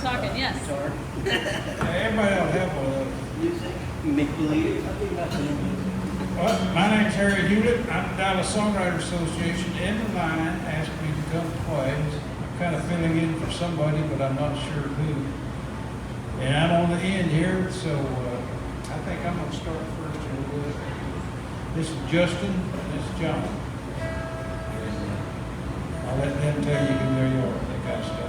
Talking, yes. Everybody will have one of those. Make believe. Well, my name's Harry Hewlett. I'm the Dallas Songwriter Association. Emmeline asked me to come play. I'm kind of filling in for somebody, but I'm not sure who. And I'm on the end here, so I think I'm going to start first. This is Justin, and this is John. I'll let them tell you who they are, that kind of stuff.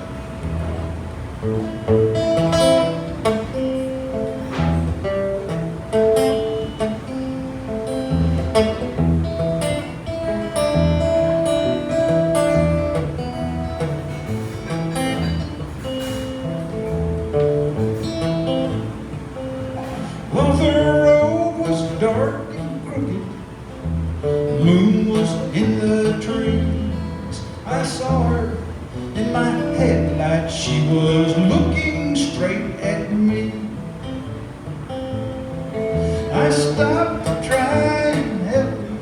Well, the road was dark and crooked, moon was in the trees. I saw her in my headlights, she was looking straight at me. I stopped to try and help her,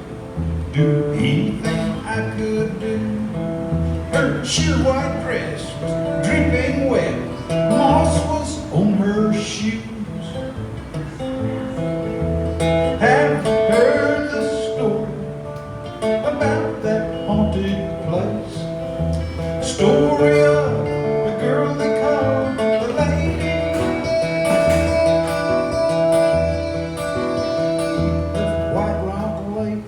do anything I could do. Her sheer white dress was dripping wet, moss was on her shoes. Have you heard the story about that haunted place? Story of the girl they call the lady of White Rock Lake.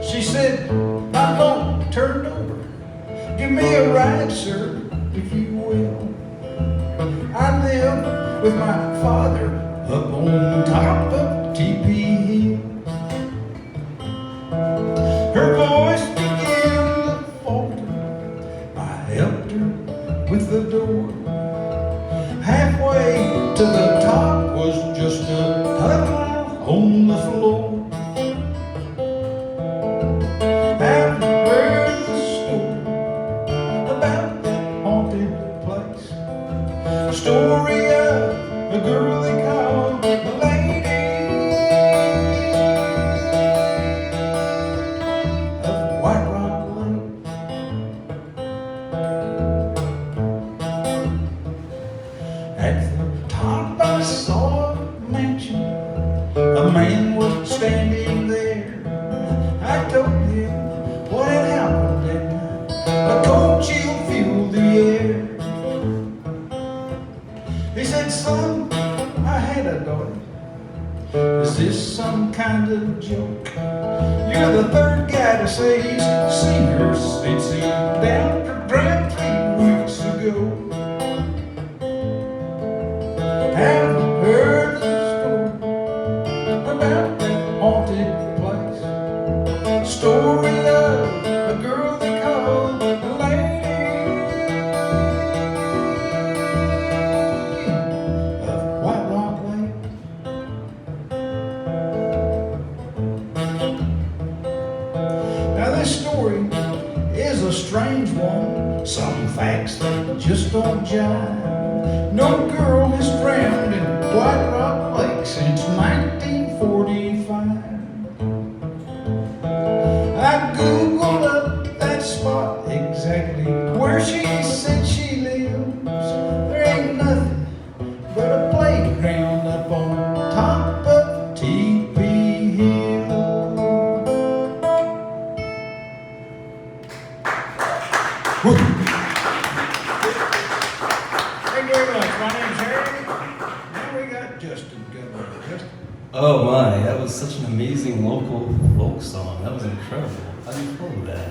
She said, my boat turned over. Give me a ride, sir, if you will. I live with my father up on top of T.P. Hill. Her voice began to falter. I helped her with the door. Halfway to the top was just a puddle on the floor. Have you heard the story about that haunted place? Story of a girl they call the lady of White Rock Lake. At the top I saw a mansion. A man was standing there. I told him what had happened and a cold chill filled the air. He said, son, I had a daughter. Is this some kind of joke? You're the third guy to say he's seen her since he down to drowned 3 weeks ago. Have you heard the story about that haunted place? Story of a girl they call the lady of White Rock Lake. Now this story is a strange one. Some facts that just don't jive. No girl has drowned in White Rock Lake since 1945. I googled up that spot exactly where she said she lives. There ain't nothing but a playground up on top of T.P. Hill. Woo. Thank you very much. My name's Harry. Now we got Justin coming up. Justin. Oh my, that was such an amazing local folk song. That was incredible. How do you pull that?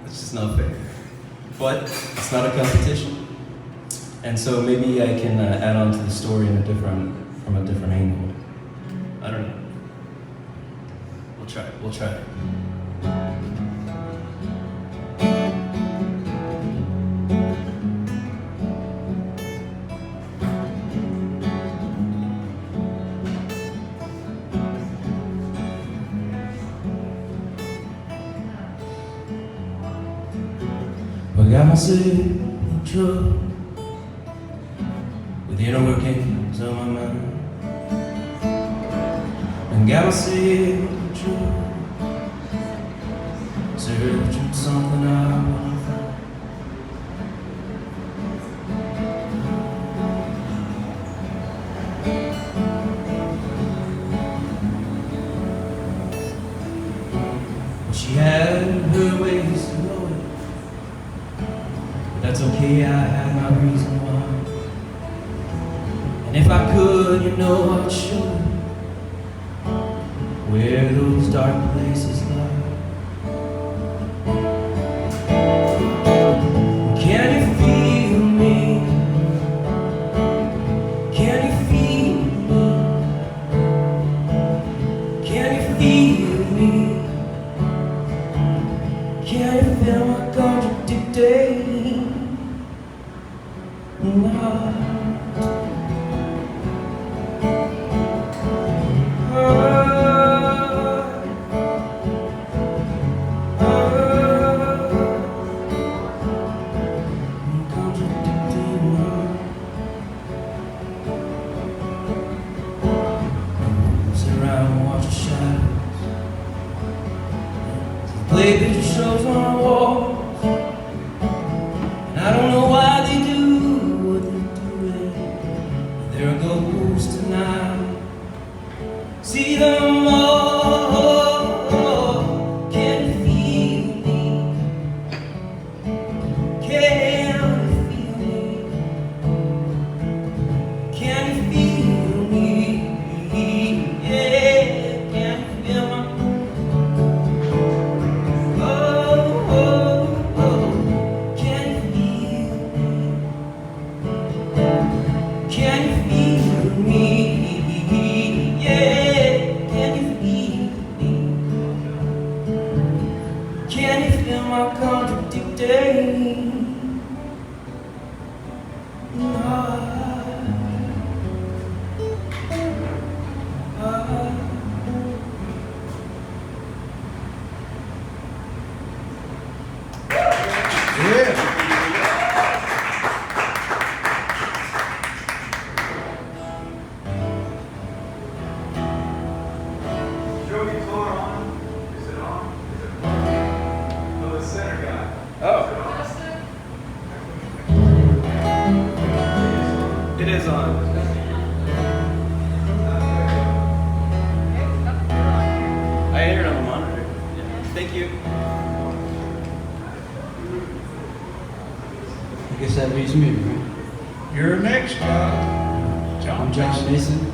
It's just not fair. But it's not a competition. And so maybe I can add on to the story from a different angle. I don't know. We'll try it. I got myself in trouble with the inner workings of my mind. And got myself in trouble searching something I wanna find. She had her ways to know it, but that's okay, I had my reason why. And if I could, you know I'd show her where those dark places lie. Can you feel me? Can you feel me? Can you feel me? Can you feel my contradicting heart? Play picture shows on our walls, and I don't know why they do what they do. There goes tonight. See them all. Can you feel me? Can you feel me? Can you feel me? Yeah, can you feel my contradicting It is on. I hear it on the monitor. Yeah. Thank you. I guess that leaves me, right? You're next, John. I'm John Mason.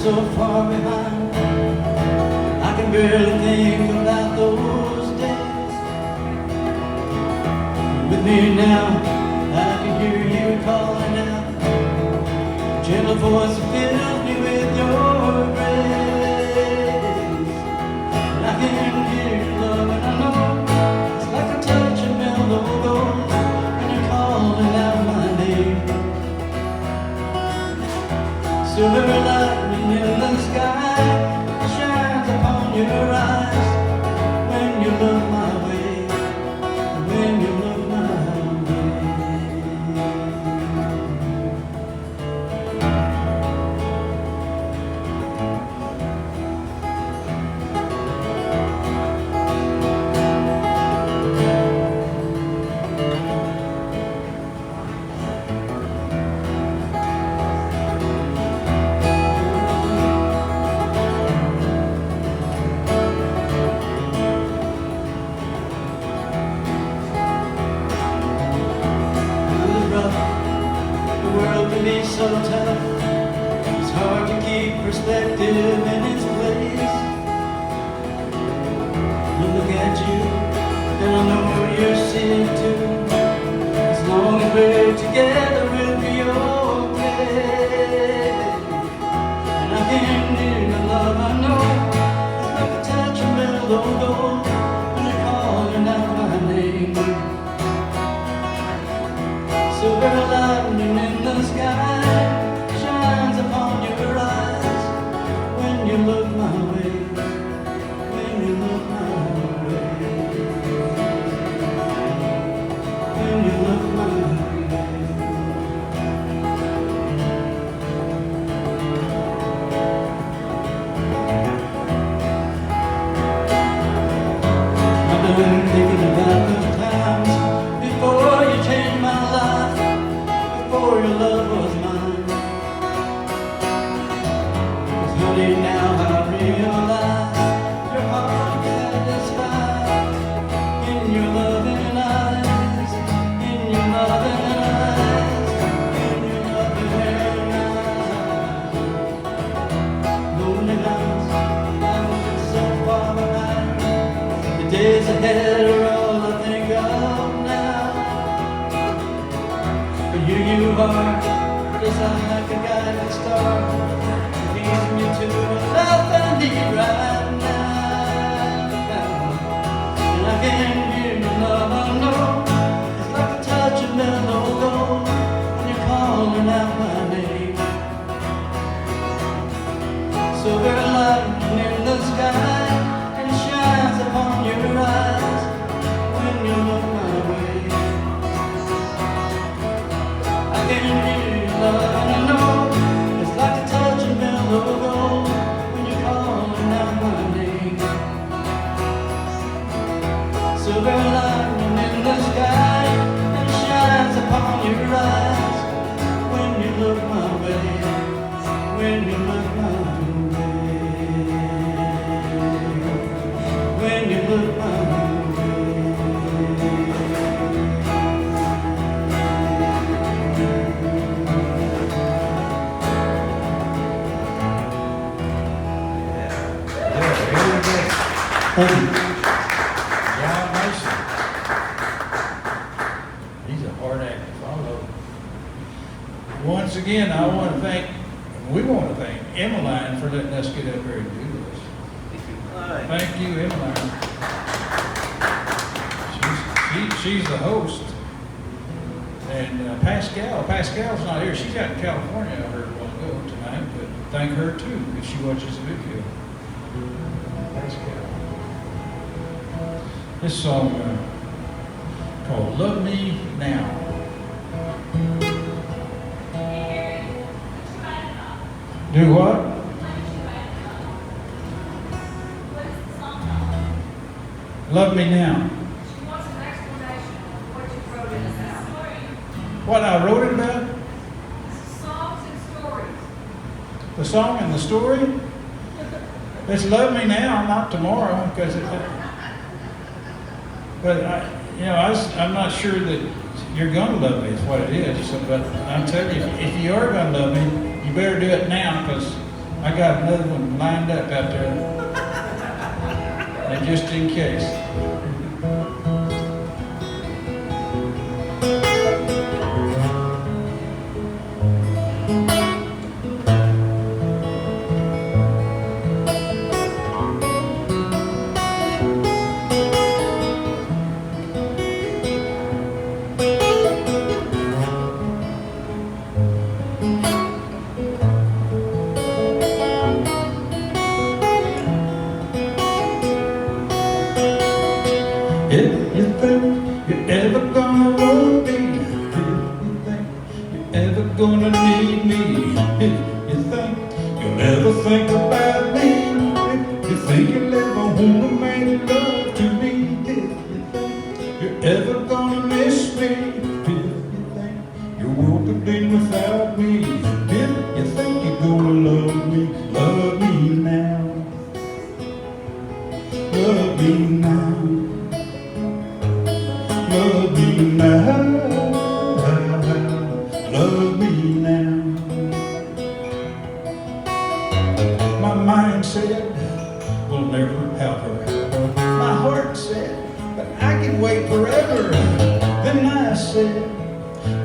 So far behind, I can barely think about those days. With me now, I can hear you calling out, gentle voice that fills me with your grace. And I can hear your love, and I know it's like a touch of mellow when you're calling out my name. Silver lightning in the sky shines upon your eyes when you look my way, when you look my be so tough. It's hard to keep perspective in its place. I look at you, and I know you're seeing too. As long as we're together, we'll be okay. And I can hear your love, I know. It's like a touch of mellow gold when you're calling are just like a guiding star, leads me to the life I need right now. And I can hear your love, I know it's like a touch of mellow gold when you're calling out my name. Silver lightning in the sky, and it shines upon your eyes when you look my way. I can hear your love, and I know it's like a touch of mellow gold when you're calling out my name. Silver lightning in the sky, and it shines upon your eyes when you look my way. When you look my way. When you look my Thank you. John Mason. He's a hard act to follow. Once again, we want to thank Emmeline for letting us get up here and do this. Thank you, Emmeline. She's the host. And Pascal's not here. She's out in California, I heard a while ago tonight, but thank her too if she watches the video. Pascal. This song called Love Me Now. Do what? Love Me Now. She wants an explanation of what you wrote in the story. What I wrote it about? Songs and stories. The song and the story? It's Love Me Now, not tomorrow, because but I'm not sure that you're going to love me, is what it is. So, but I'm telling you, if you are going to love me, you better do it now, because I got another one lined up out there. And just in case. If you think you're ever gonna want me, if you think you're ever gonna need me, if you think you'll ever think about me, if you think you'll ever wanna make love to me, if you think you're ever gonna miss me, if you think your world could be without me, if you think you're gonna love me now, love me now. Love me now, love me now. My mind said, we'll never have her. My heart said, but I can wait forever. Then I said,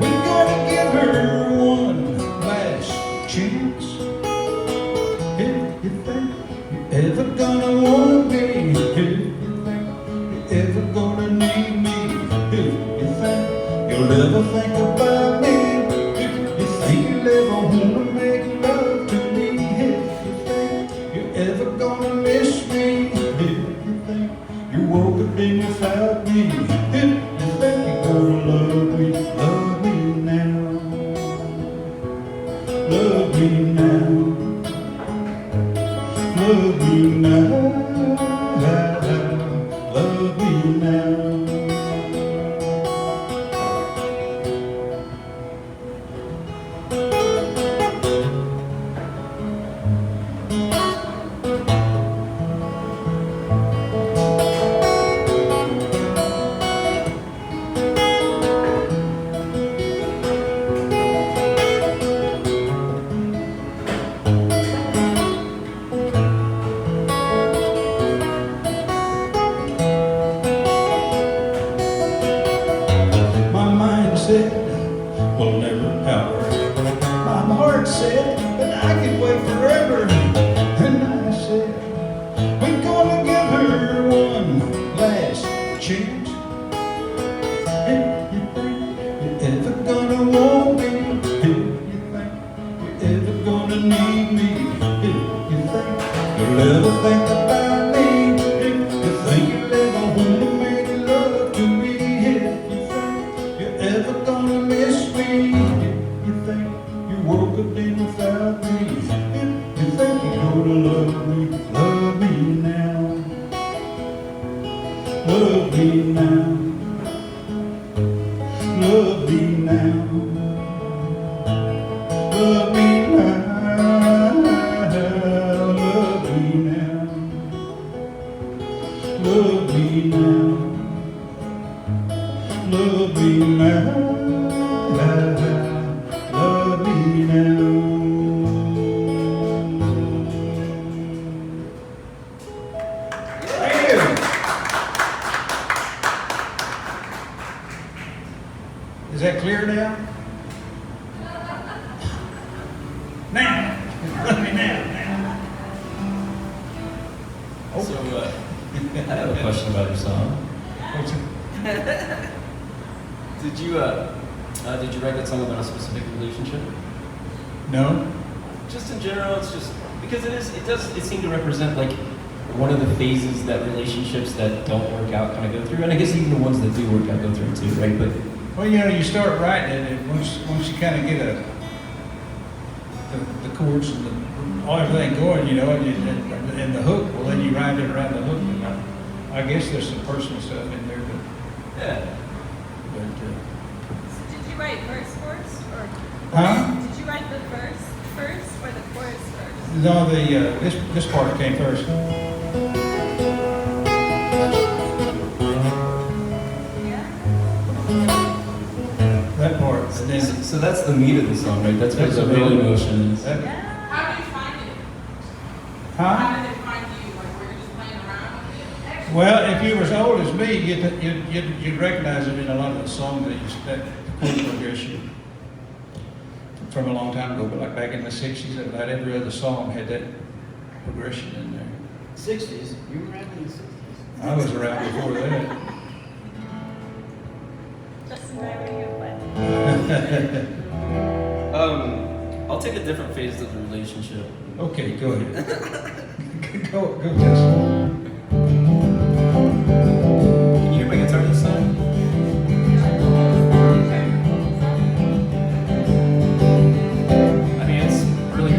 we gotta give her one last chance. If you think you're ever gonna want me, if you think you're ever gonna need me, if you think you'll ever think about me, if you think you'll ever wanna make love to me, if you think you're ever gonna miss me, if you think your world could be without me, if you think you're gonna love me now, love me now, love me now, love me now. Said we'll never My heart said that I could wait forever, and I said, we're gonna give her one last chance. If you think you're ever gonna want me, if you think you're ever gonna need me, if you think you'll ever think about me, if you think you'll ever wanna make love to me, if you think you're ever gonna miss me, if you think you woke up in without me, if you think you're gonna love me now, love me now. Love me now, love me now, love me now, love me now, love me now, love me now. Thank you. Is that clear now? Now! Let me now. Oh. So, I have a question about your song. Did you write that song about a specific relationship? No? Just in general, it's just because it seemed to represent like one of the phases that relationships that don't work out kind of go through, and I guess even the ones that do work out go through too, right? But Well, you know, you start writing it, and once you kind of get the chords and everything going, you know, and the hook, well, then you write it around the hook. And I guess there's some personal stuff in there, yeah. So did you write verse first, or? Huh? Did you write the verse first, or the chorus first? No, this part came first. That part, and then So that's the meat of the song, right? That's where That's the the real meat. emotion is. that, Yeah. How did you find it? huh? How did it find you? Like, were you just playing around with it? Well, if you were as old as me, you'd recognize it in a lot of the songs that chord progression from a long time ago. But like back in the '60s, about every other song had that progression in there. 60s? You were around in the 60s? I was around before that. Justin Dyer, you play. I'll take a different phase of the relationship. Okay, go ahead. go, Justin. Can you hear my guitar this time? I mean, it's really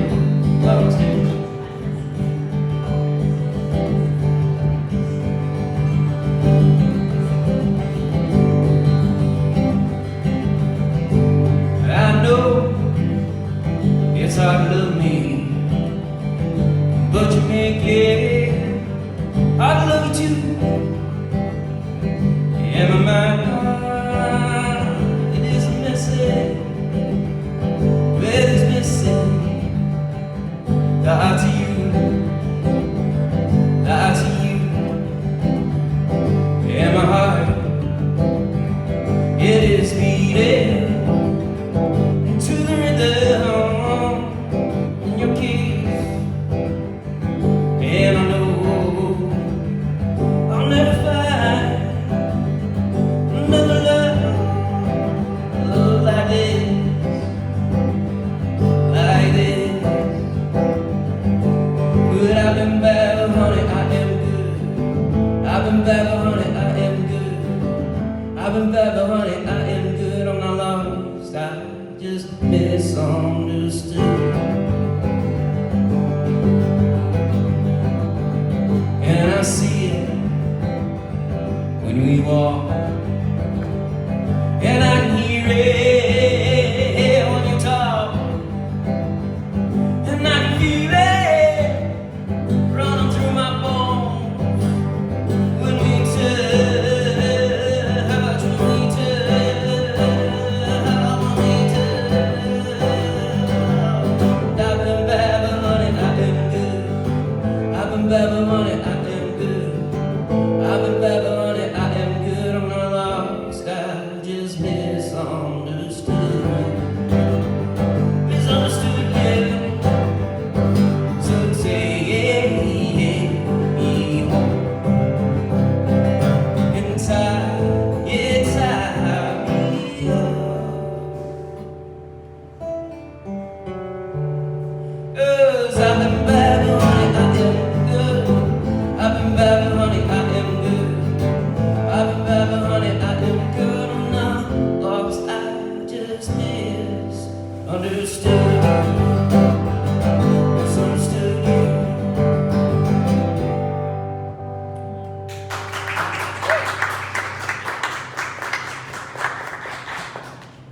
loud too. I know it's hard to love me, but you make it hard to love you too. And my mind, it is messy, but it's missing. Die to you, die to you. And my heart, it is beating to the rhythm in your kiss. And I know I'll never find another love like this, like this. But I've been bad, honey, I am good. I've been bad, honey, I am good. I've been bad, honey, I am good. I'm not lost, I just misunderstood. And I see it when we walk, and I can hear it when you talk, and I can feel it running through my bones when we touch, when we touch, when we touch. I've been bad, but honey, I am good. I've been bad, but honey, I am good. I've been bad, but honey, I am good. I'm not lost, I just misunderstood.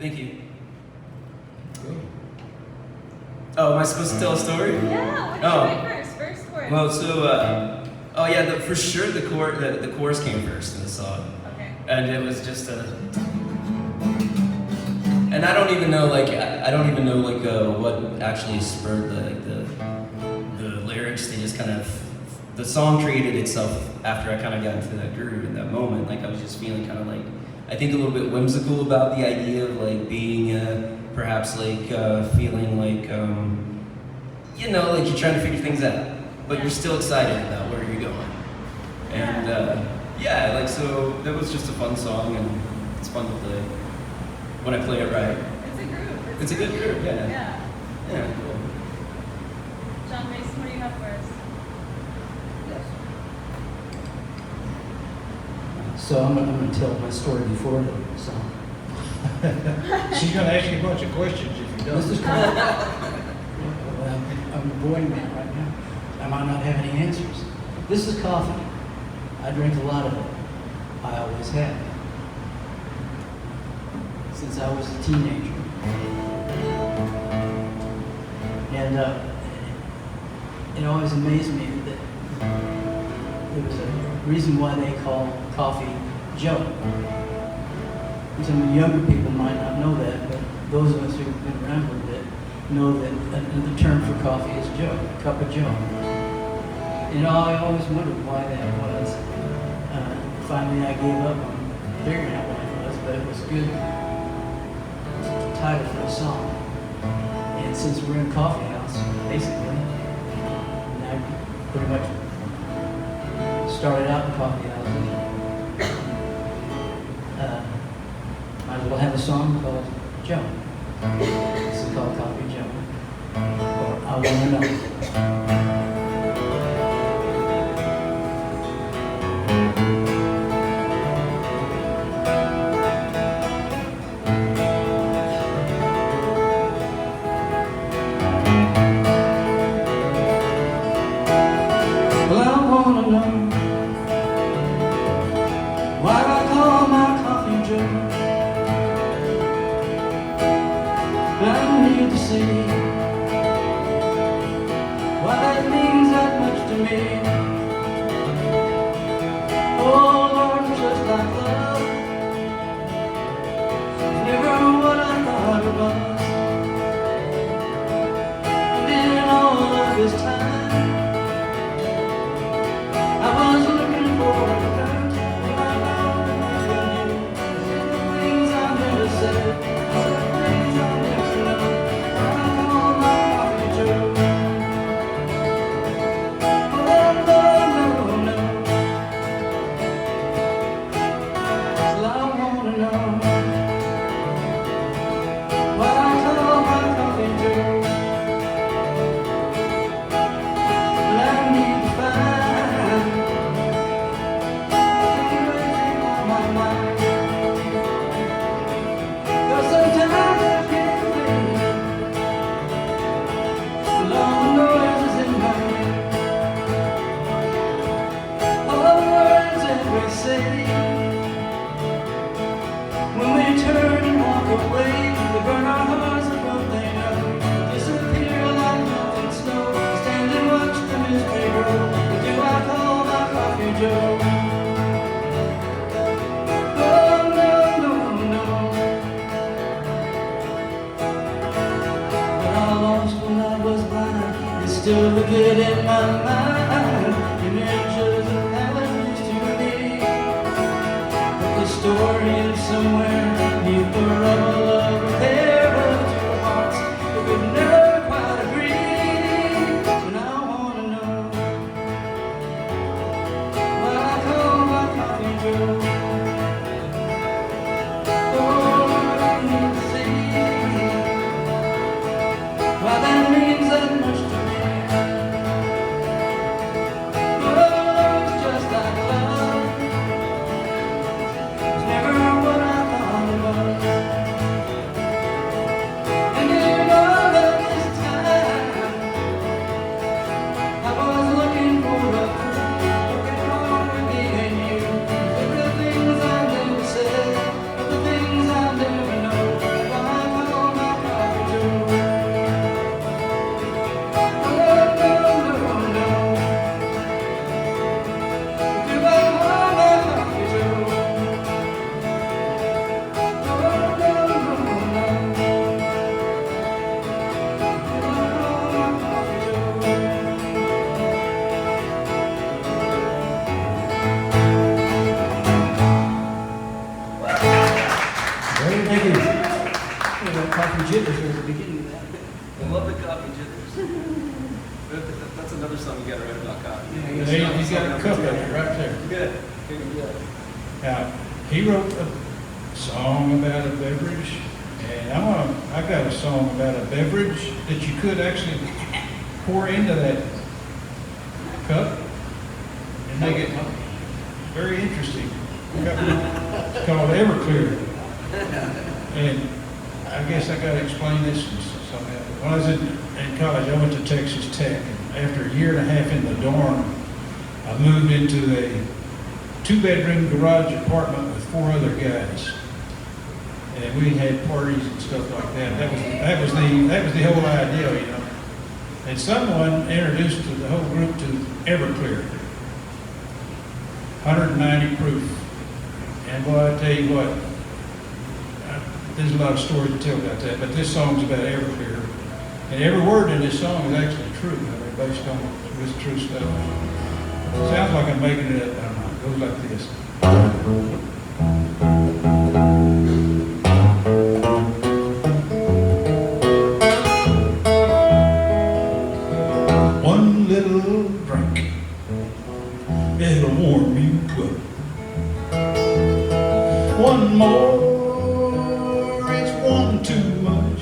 Thank you. Oh, am I supposed to tell a story? Yeah, what did Oh. you write first? First word. Well, oh yeah, for sure the chorus came first in the song, Okay. and it was just and I don't even know what actually spurred the lyrics. They just kind of, the song created itself after I kind of got into that groove in that moment. Like I was just feeling kind of like, I think a little bit whimsical about the idea of like being perhaps like feeling like like you're trying to figure things out, but you're still excited about where you're going. And so that was just a fun song, and it's fun to play when I play it right. It's a groove. It's a good groove, yeah. Yeah. Yeah, cool. John Mason, what do you have first? So I'm going to tell my story before the song. She's gonna ask you a bunch of questions if you don't. This is kind of, I'm avoiding that right now. I might not have any answers. This is coffee. I drink a lot of it. I always have. Since I was a teenager. And it always amazed me that there was a reason why they call coffee Joe. Some of the younger people might not know that, but those of us who've been around a little bit know that the term for coffee is Joe, a cup of Joe. I always wondered why that was. Finally, I gave up on figuring out what it was, but it was a good title for a song. And since we're in a coffee house, basically, and I pretty much started out in coffee houses, might as well have a song called Joe. This is called Coffee Joe, or I Wanna Know. Well, I wanna know why I call my coffee Joe. I need to see why that means that much to me. Oh Lord, just like love, it's never what I thought it was. And in all of this time, I was looking for a hurt. Well, I found it in you. The things I never said, the things I never know. I call my coffee Joe. Oh, no, no, no. Well, I wanna know why I call my coffee Joe. Well, I need to find my mind. 'Cause sometimes I can't believe all the noises in my head, all the words that we say. When we turn and walk away, they burn our hearts of what they know. Disappear like melting snow. Stand and watch the mystery grow. What do I call my coffee Joe? Oh, no, no, no. What I lost when I was blind is still vivid in my mind. Images of how it used to be. But the story is somewhere beneath the rubble of a pair of two hearts that would never quite agree. And I wanna know why I call my coffee Joe. Why that means that much to me. Very thank you. Coffee jitters are at the beginning of that. I love the coffee jitters. That's another song you gotta write about coffee. Yeah, There you got a cup in it right there. Good. Good. Now, he wrote a song about a beverage, and I got a song about a beverage that you could actually pour into that cup and make it very interesting. It's called Everclear. And I guess I gotta explain this somehow. When I was in college, I went to Texas Tech, and after a year and a half in the dorm, I moved into a 2-bedroom garage apartment with 4 other guys. And we had parties and stuff like that. That was the whole idea, you know. And someone introduced the whole group to Everclear, 190 proof. And boy, I tell you what, there's a lot of stories to tell about that, but this song's about Everclear. And every word in this song is actually true. They're based on this true stuff. Sounds like I'm making it up. I don't know. It goes like this. One little drink, it'll warm you up. One more, it's one too much.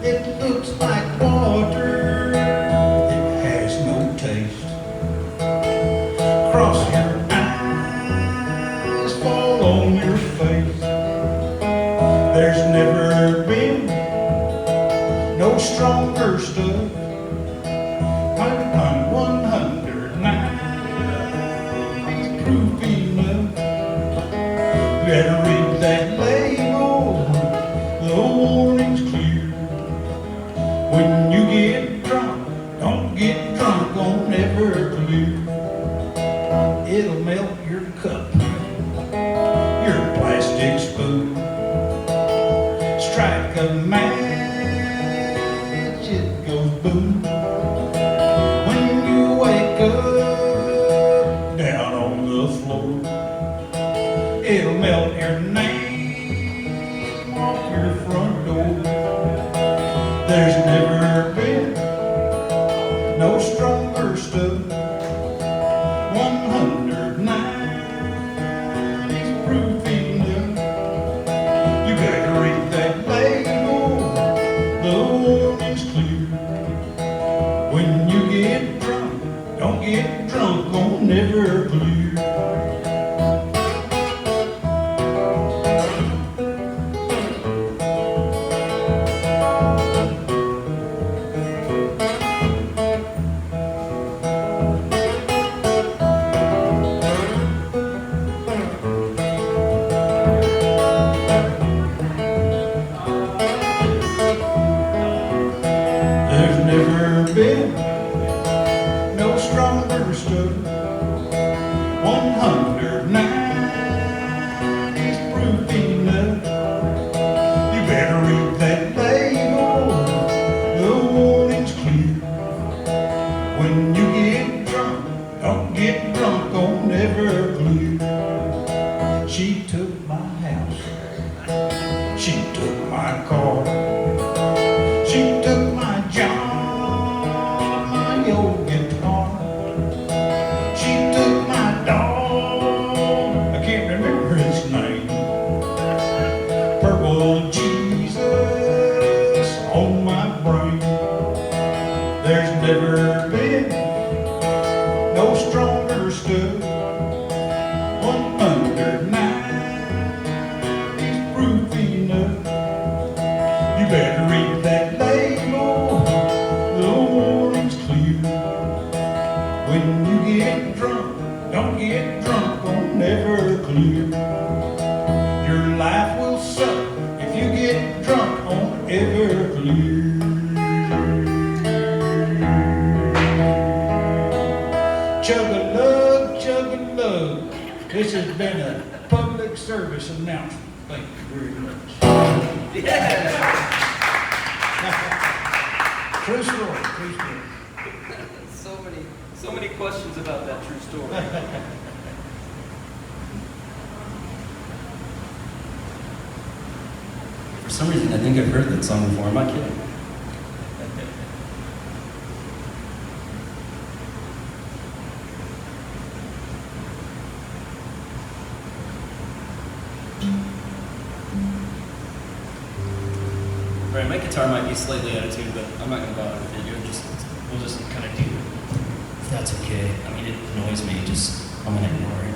It looks like water, it has no taste. Cross your eyes, fall on your face. There's never been no stronger stuff. 109 is proof enough. You better read that label, the warning's clear. When you get drunk, don't get drunk on Everclear. It'll melt your cup, your plastic spoon. Strike a match, it goes boom. When you wake up down on the floor, it'll melt your name off your front door. There's never been no stronger stuff. 109 is proof enough. You better read that label, the warning's clear. When you get drunk, don't get drunk on Everclear. There's never been no stronger stuff. 109 is proof enough. You better read that label, the warning's clear. When you get drunk, don't get drunk on Everclear. She took my house, she took my car, she took my job, my old guitar. She took my dog, I can't remember his name. Purple Jesus on my brain. There's never been no stronger stuff. 109 is proof enough. You better read that label, the warning's clear. When you get drunk, don't get drunk on Everclear. Your life will suck if you get drunk on Everclear. Chug-a-lug, chug-a-lug. This has been a public service announcement. Thank you very much. True story, true story. So many questions about that true story. For some reason, I think I've heard that song before. I'm not kidding. Right, my guitar might be slightly out of tune, but I'm not going to bother with it. We'll just kind of do it. If that's okay. I mean, it annoys me. I'm going to ignore it.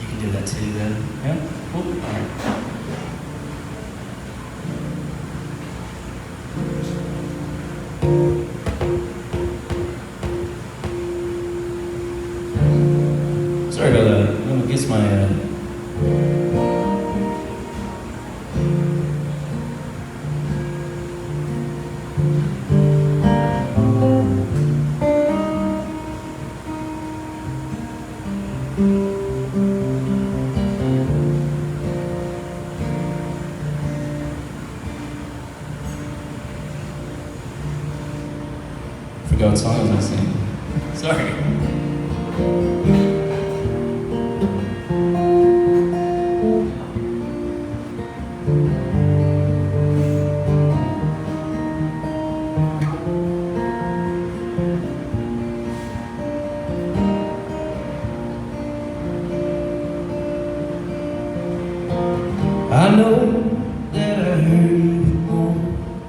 You can do that too, then. Yeah? Cool. All right. Sorry about that. I guess my forgot what song I was gonna sing. Sorry. I know that I heard you more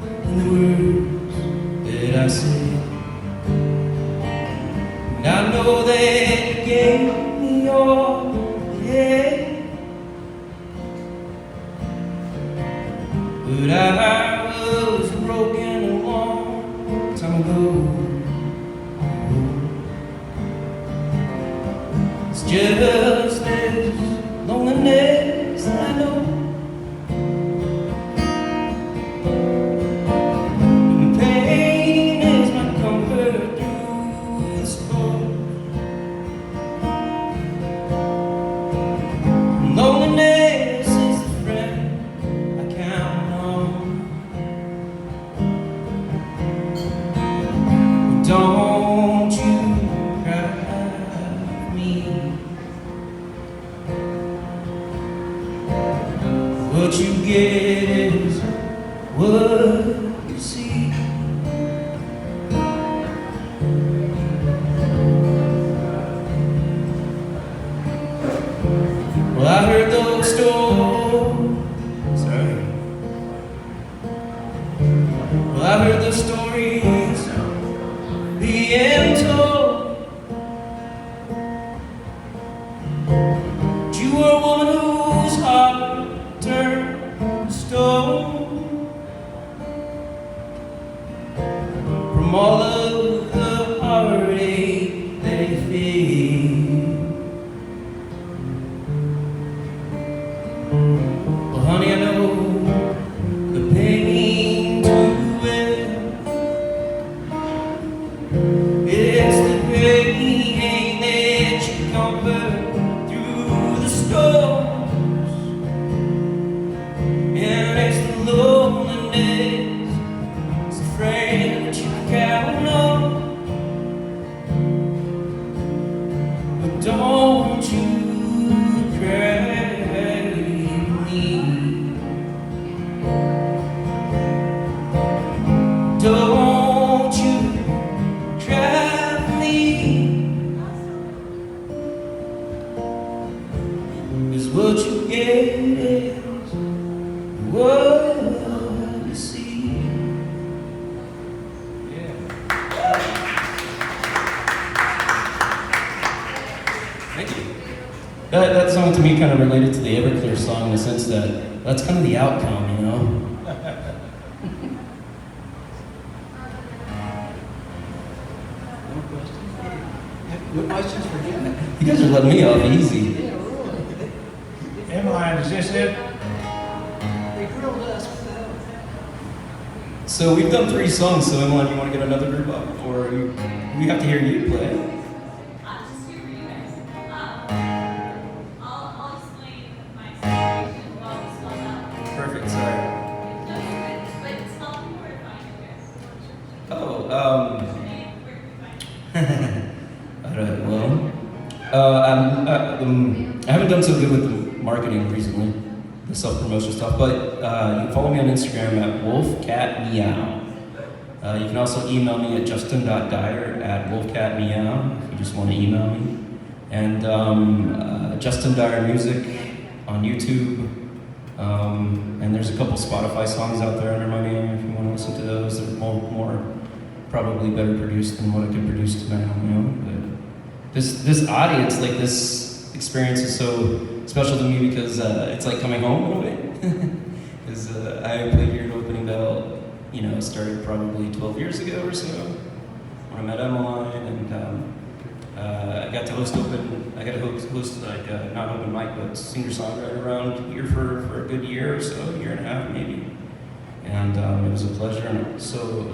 than the words that I said. And I know that you gave me your head, but I was broken a long time ago. It's just this loneliness I know. Loneliness is the friend I count on. Don't you cry for me. What you get is what you see. Well, I heard those stories. Sorry. Well, I heard those stories being told. But you were a woman whose heart turned to stone from all of the heartache that you feel. Well, honey, I know the pain too well. It's the pain that you comfort through the storms, and it's the loneliness, it's the friend that you count on. But don't you cry. Don't you cry for me, 'cause what you get is what you see. Yeah. Thank you. That song to me kind of related to the Everclear song in the sense that that's kind of the outcome, you know? No questions for him? You guys are letting me off easy. Yeah, really. Emmeline, is this it? They grilled us with that. So we've done 3 songs, so Emmeline, you want to get another group up? Or we have to hear you play? I'll just do for you guys. I'll explain my situation while we spell out. Perfect, sorry. No, you're good. But spell me where to find you guys. Oh, What's your name? Where can we find you? alright, well, I haven't done so good with the marketing recently. the self-promotion stuff. But you can follow me on Instagram at wolfcatmeow. You can also email me at justin.dyer@wolfcatmeow if you just want to email me. And Justin Dyer Music on YouTube. And there's a couple Spotify songs out there under my name if you want to listen to those. They're more probably better produced than what I could produce tonight on my own. But this audience, like this experience is so special to me because it's like coming home in a way. Because I played here at Opening Bell, started probably 12 years ago or so when I met Emmeline, and I got to host like not open mic, but singer-songwriter around here for a good year or so, a year and a half maybe. And it was a pleasure, and I'm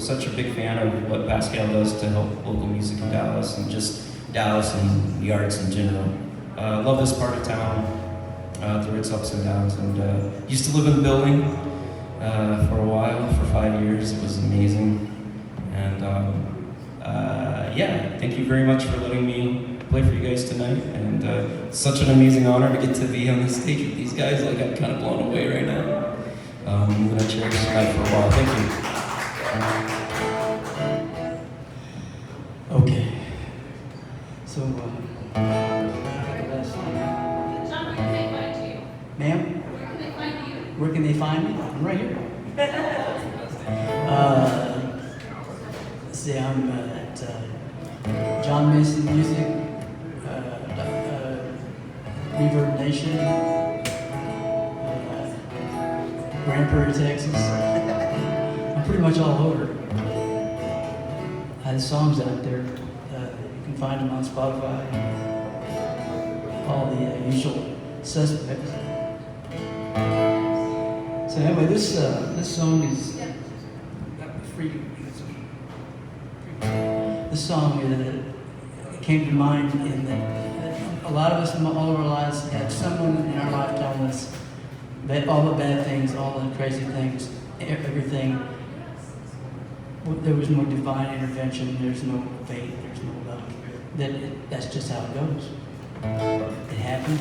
such a big fan of what Pascal does to help local music in Dallas, and just Dallas and the arts in general. Love this part of town through its ups and downs, and used to live in the building for a while, for 5 years. It was amazing. And thank you very much for letting me play for you guys tonight, and it's such an amazing honor to get to be on the stage with these guys. Like, I'm kind of blown away right now. I'm gonna cherish this night for a while. Thank you. Okay. So, John, where can they find you? ma'am, Where can they find you? where can they find me? I'm right here. See, I'm at John Mason Music, Reverb Nation, Grand Prairie, Texas. I'm pretty much all over. I have songs out there. You can find them on Spotify. All the usual suspects. So anyway, this song is free. This song came to mind in that a lot of us, all of our lives, had someone in our life telling us that all the bad things, all the crazy things, everything. There was no divine intervention. There's no fate. There's no luck. That's just how it goes. It happened.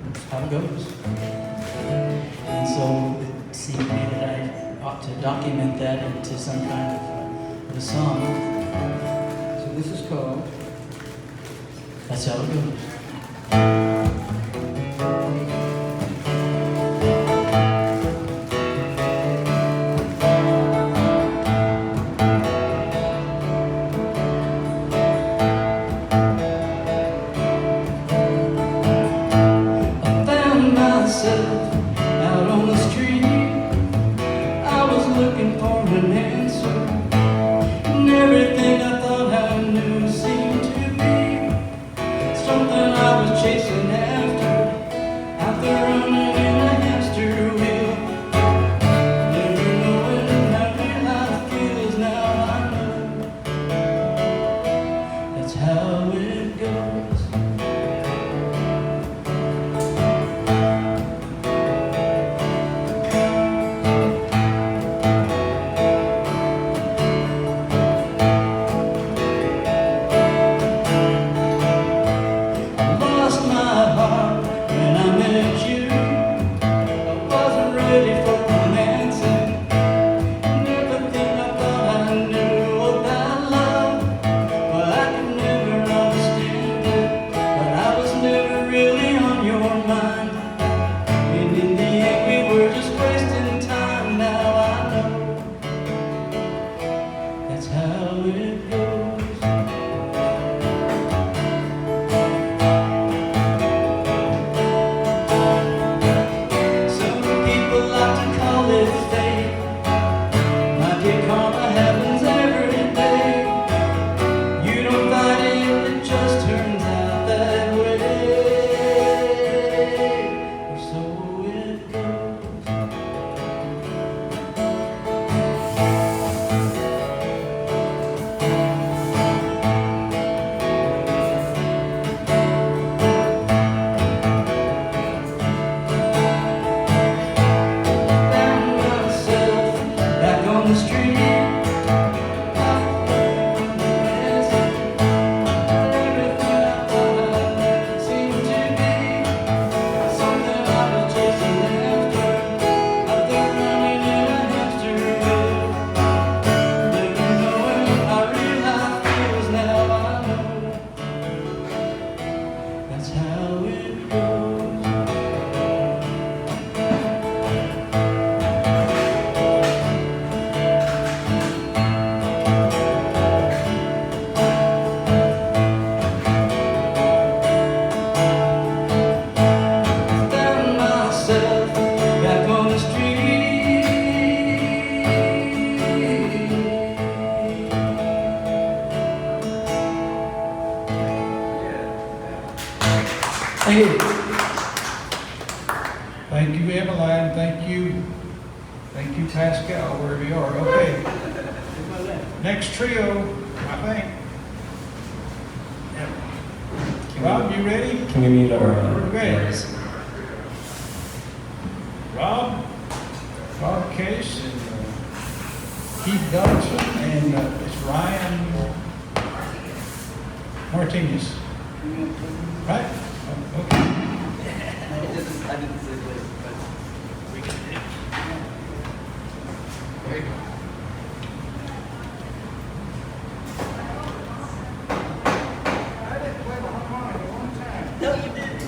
That's how it goes. And so it seemed to me that I ought to document that into some kind of a song. So this is called That's How It Goes. Out on the street, I was looking for an answer, and everything I thought I knew seemed to be something I was chasing Thank you. Thank you, Pascal, wherever you are. Okay. Next trio, I think. Rob, you ready? Can we meet our Okay. guys? Rob Case, and Keith Dodson, and it's Bryan Martinez. Right? Okay. I didn't say this, but we can do it. There you go. I didn't play the harmonica one time. No, you didn't.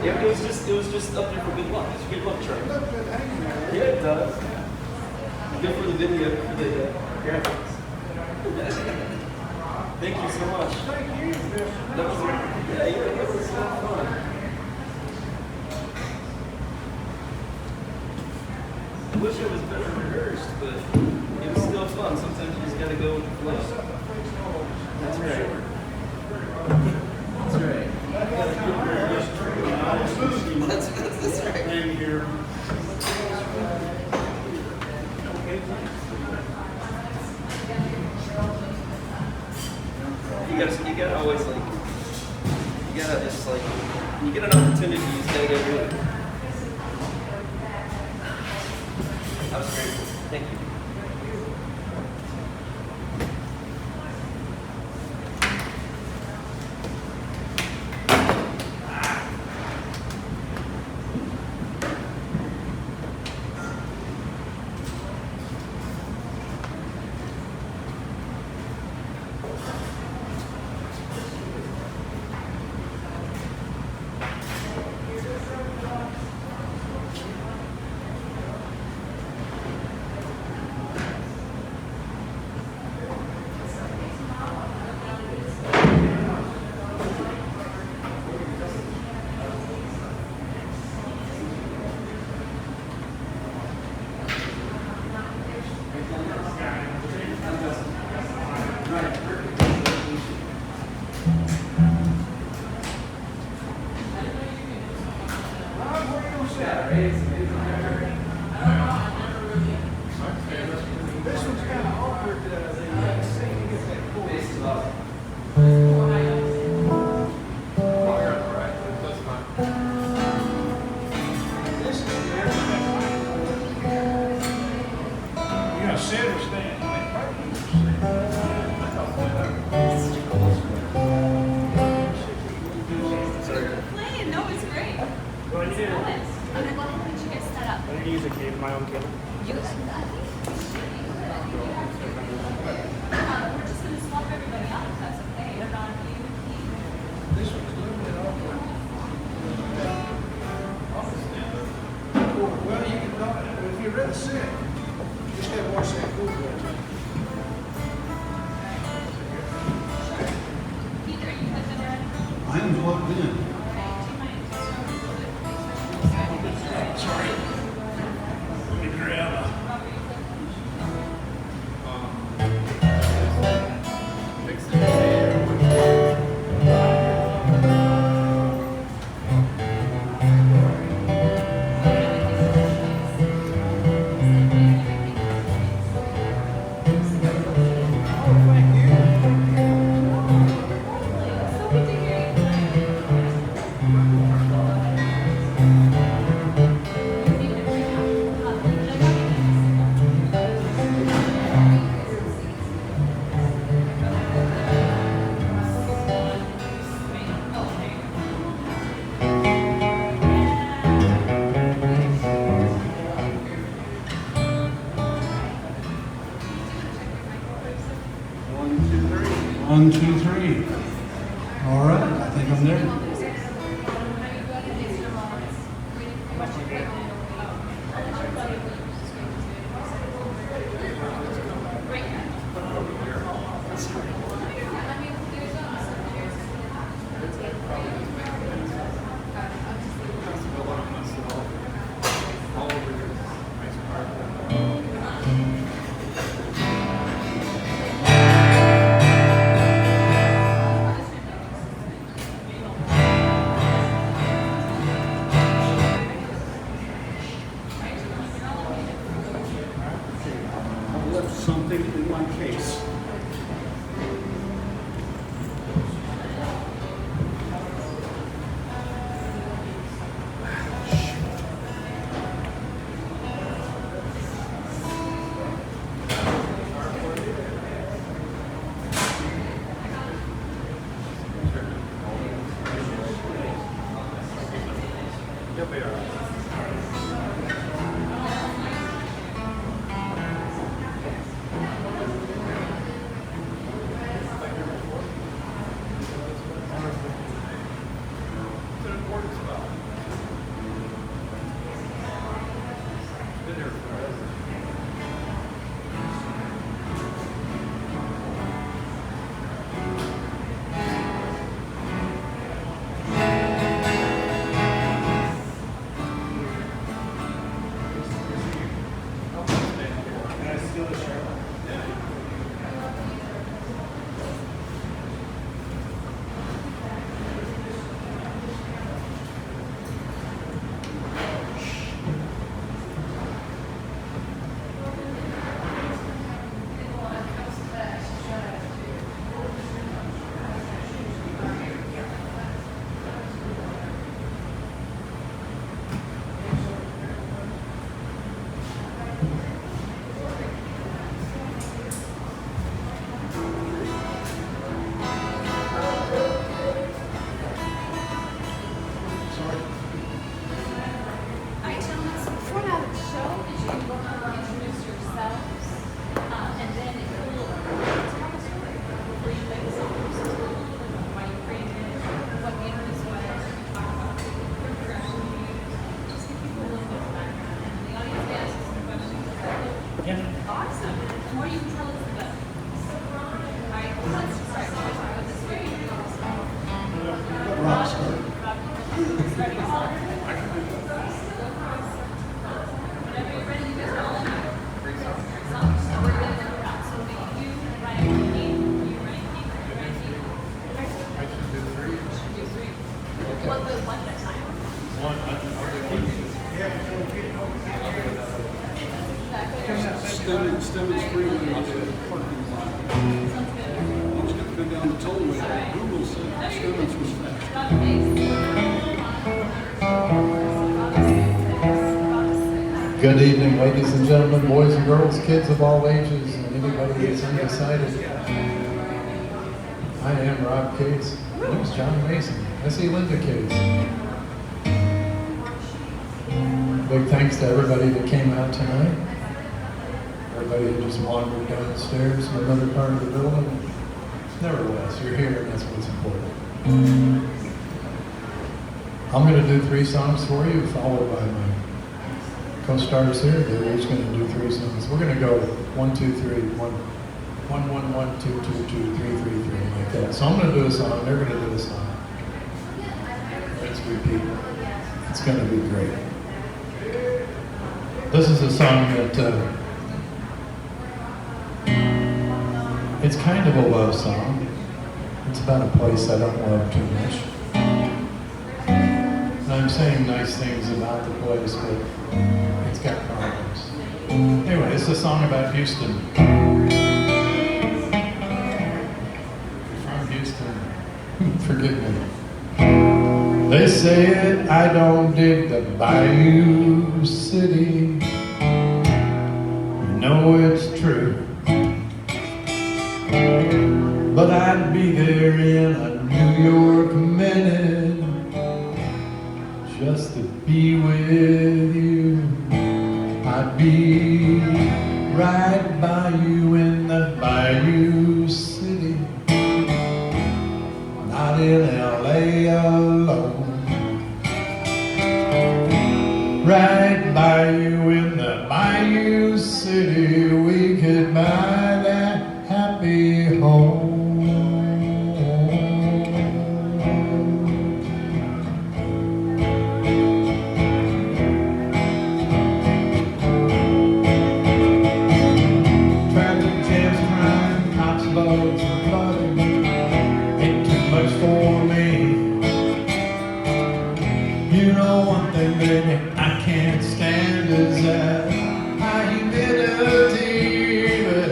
Yeah, it was just up there for good luck. It's a good luck charm. Yeah, it does. Good for the video, for the graphics. Thank you so much. Thank you. That was that was so fun. I wish it was better rehearsed, but it was still fun. Sometimes you just gotta go with the flow. That's right. That's right. That's right. Name here. You gotta always you gotta just when you get an opportunity, you just gotta go do it. I was grateful. Thank you. This one's kind of awkward. They seem to get that cool. This is you know, sit or stand. Playing, no, it's great. Well, you did. Nice. I'm gonna go ahead and get you guys set up. I need to use a cable, my own cable. You, I think we're just gonna swap everybody out if that's okay. If not, you, Keith. This one's a little bit awkward. Well, you can not, if you're ready to sit, just have to watch that cool bit. Keith, are you plugged in already? I'm plugged in. Okay, do you mind just Sorry. Let me grab a. so good to hear One, two, three. All right, I think I'm there. something in my case. You'll be all right. It's an important spot. Been there forever. Can I steal the shirt? Alright, gentlemen, so before now the show, did you introduce yourselves? And then if you will tell us before you play the songs, a little bit about why you created it, what the interest was, talk about your progression you used, just give people a little bit of background. And the audience may ask us some questions. Yeah. Awesome. The more you can tell us, the better. Alright, let's start with this way. Rock star. Starting us off. Whenever you're ready, you guys are all in. So we're going to go out. So you, Ryan, you, Ryan, I should do three. do three. What the one at a time? Stem and spring on the parking lot. I was going to go down the tollway. Google said Stevens was fast. Good evening, ladies and gentlemen, boys and girls, kids of all ages, and anybody that's undecided. I am Rob Cates. There's John Mason. I see Linda Cates. Big thanks to everybody that came out tonight. Everybody that just wandered downstairs from another part of the building. Nevertheless, you're here and that's what's important. I'm going to do 3 songs for you, followed by my co-stars here. They're each going to do 3 songs. We're going to go 1, 2, 3, 1, 1, 1, 1, 2, 2, 2, 3, 3, 3, like that. So I'm going to do a song. They're going to do a song. Let's repeat. It's going to be great. This is a song that it's kind of a love song. It's about a place I don't love too much. And I'm saying nice things about the place, but it's got problems. Anyway, it's a song about Houston. From Houston, forgive me. They said I don't dig the Bayou City. You know it's true. But I'd be there in a New York minute just to be with you. I'd be right by you in the Bayou City, not in L.A. alone. Right by you in the Bayou City, we could buy that happy home. Traffic jams, crime, cops, bugs, and flooding ain't too much for me. You know one thing, baby, I can't stand is that high humidity, but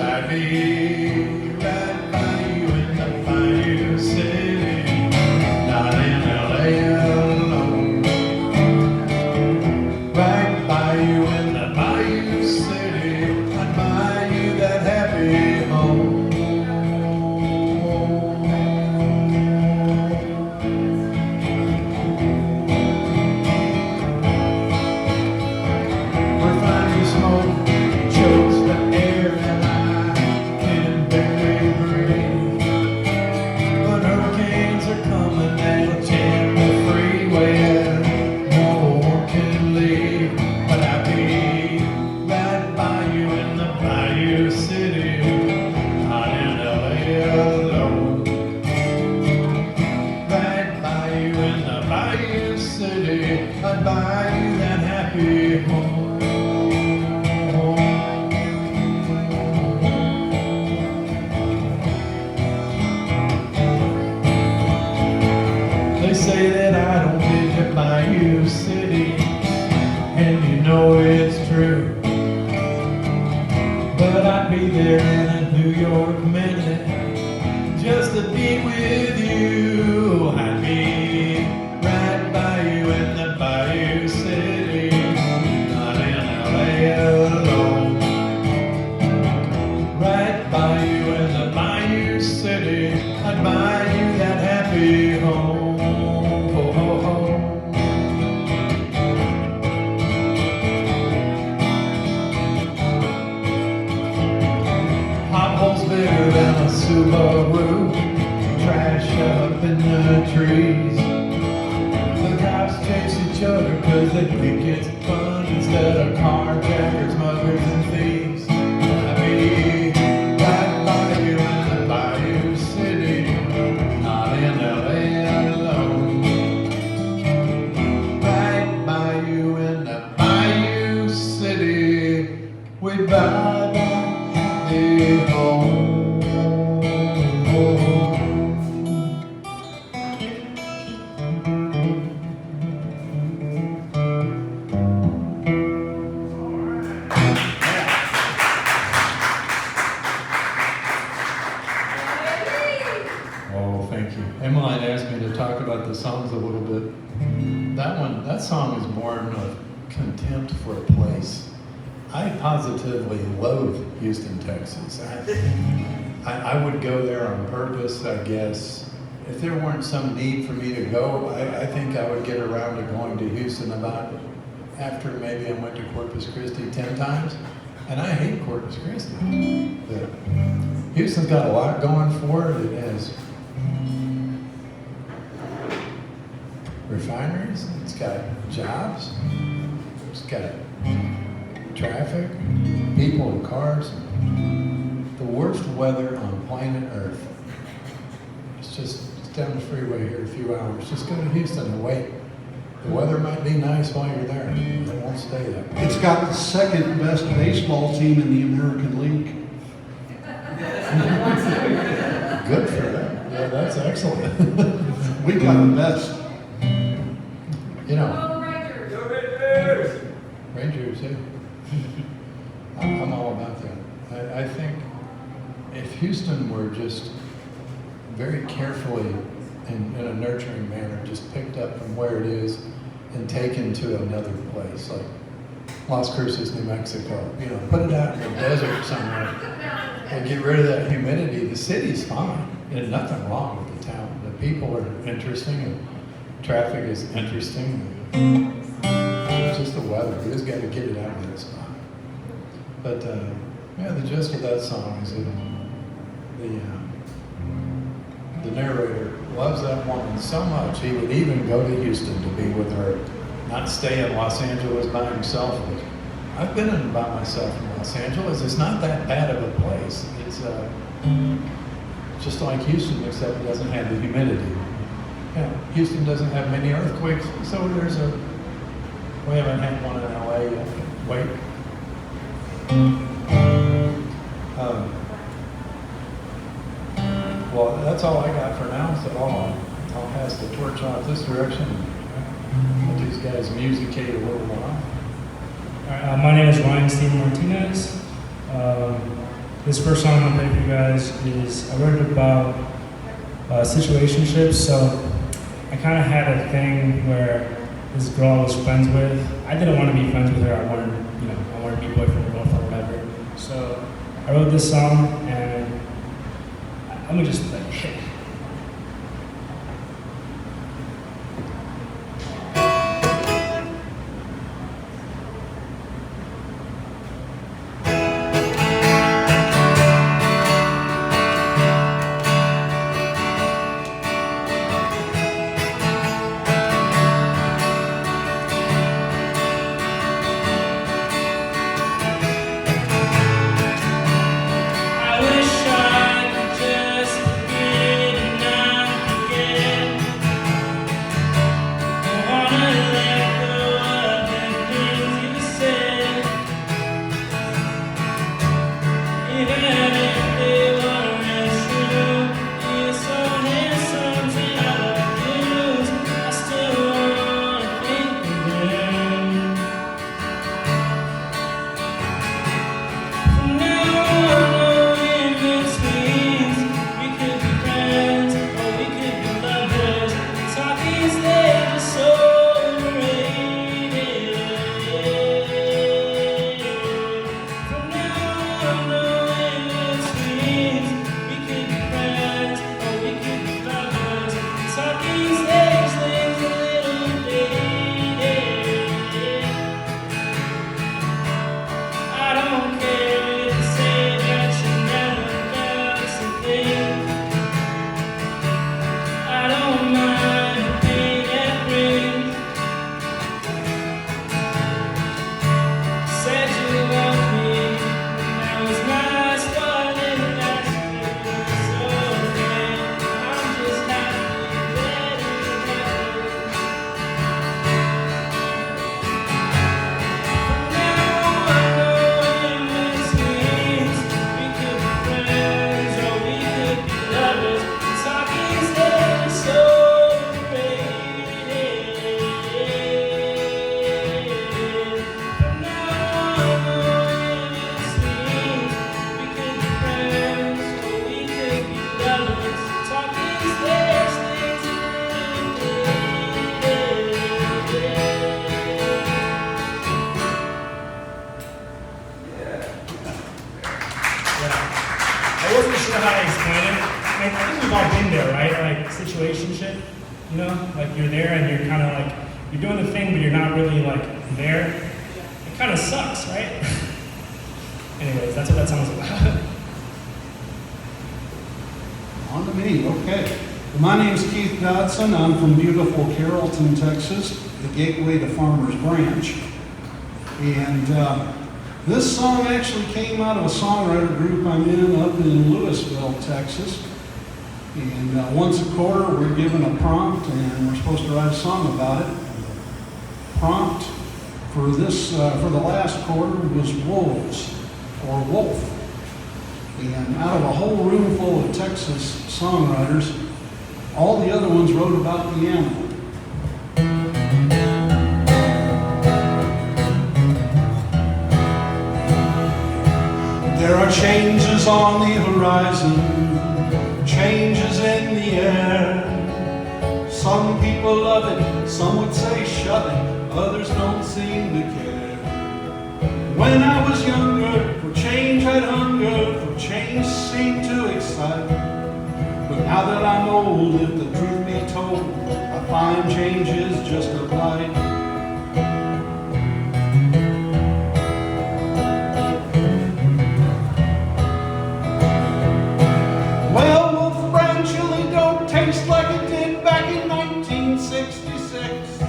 home. They say that I don't live in Bayou City, and you know it's true. But I'd be there in a New York minute just to be with you. I'd be right by you in the Bayou City, not in LA alone. Right by you in the Bayou City, I'd buy you that happy home. Ho, ho, ho. Potholes bigger than a Subaru, trash up in the trees. The cops chase each other cause they think it's fun instead of carjackers, muggers, and thieves. I be right by you in the Bayou City, not in LA alone. Right by you in the Bayou City, we buy the home. Oh, thank you. Emmeline asked me to talk about the songs a little bit. That song is born of contempt for a place. I positively loathe Houston, Texas. I would go there on purpose, I guess. If there weren't some need for me to go, I think I would get around to going to Houston about after maybe I went to Corpus Christi 10 times. And I hate Corpus Christi. But Houston's got a lot going for it. It has refineries, it's got jobs, it's got traffic, people and cars. The worst weather on planet Earth. It's down the freeway here a few hours. Just go to Houston and wait. The weather might be nice while you're there. It won't stay there. It's got the second best baseball team in the American League. Good for them. Yeah, that's excellent. We got the best. You know, Go Rangers! Rangers, yeah. I'm all about that. I think if Houston were just very carefully in a nurturing manner, just picked up from where it is and taken to another place, like Las Cruces, New Mexico, put it out in the desert somewhere and get rid of that humidity. The city's fine. There's nothing wrong with the town. The people are interesting and traffic is interesting. It's just the weather. We just got to get it out of that spot. But the gist of that song is that the narrator loves that woman so much he would even go to Houston to be with her, not stay in Los Angeles by himself. I've been in by myself in Los Angeles. It's not that bad of a place. It's just like Houston, except it doesn't have the humidity. Houston doesn't have many earthquakes, so we haven't had one in LA yet. Wait. Well, that's all I got for now, so I'll pass the torch off this direction and let these guys musicate a little while. All right, my name is Bryan Martinez. This first song I'm going to play for you guys is, I wrote it about situationships. So I kind of had a thing where this girl I was friends with, I didn't want to be friends with her. I wanted to be boyfriend or girlfriend or whatever. So I wrote this song and I'm gonna just like hit. I wish I could just forgive sure how to explain it. Like, I think we've all been there, right? Like situationship, you know? Like you're there and you're kind of like, you're doing the thing, but you're not really like there. It kind of sucks, right? Anyways, that's what that song's about. On to me, okay. My name's Keith Dodson. I'm from beautiful Carrollton, Texas, the gateway to Farmers Branch. And this song actually came out of a songwriter group I'm in up in Louisville, Texas. And once a quarter, we're given a prompt, and we're supposed to write a song about it. The prompt for this, for the last quarter was wolves, or wolf. And out of a whole room full of Texas songwriters, all the other ones wrote about the animal. There are changes on the horizon, changes in the air. Some people love it, some would say shove it, others don't seem to care. When I was younger, for change I'd hunger, for change seemed to excite. But now that I'm old, if the truth be told, I find change is just a blight. Well, Wolf Brand chili don't taste like it did back in 1966.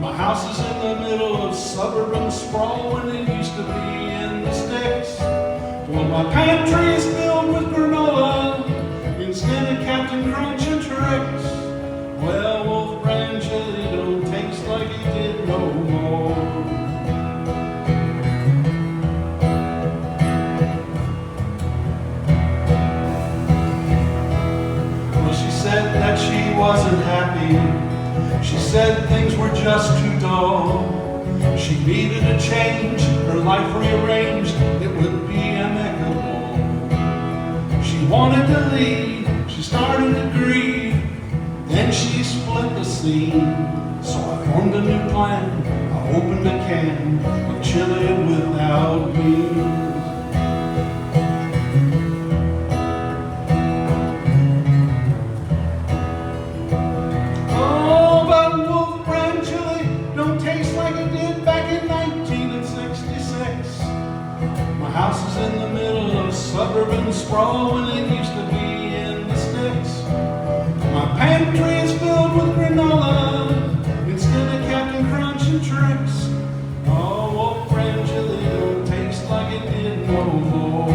My house is in the middle of suburban sprawl when it used to be in the sticks. Well, my pantry is filled with granola instead of Captain Crunch and Tricks. Well, Wolf Brand chili don't taste like it did no more. Well, she said that she wasn't happy. She said things were just too dull. She needed a change, her life rearranged, it would be amicable. She wanted to leave, she started to grieve, then she split the scene. So I formed a new plan, I opened a can of chili without beans. House is in the middle of suburban sprawl when it used to be in the sticks. My pantry is filled with granola instead of Captain Crunch and Tricks. Oh, Wolf Brand chili don't taste like it did no more.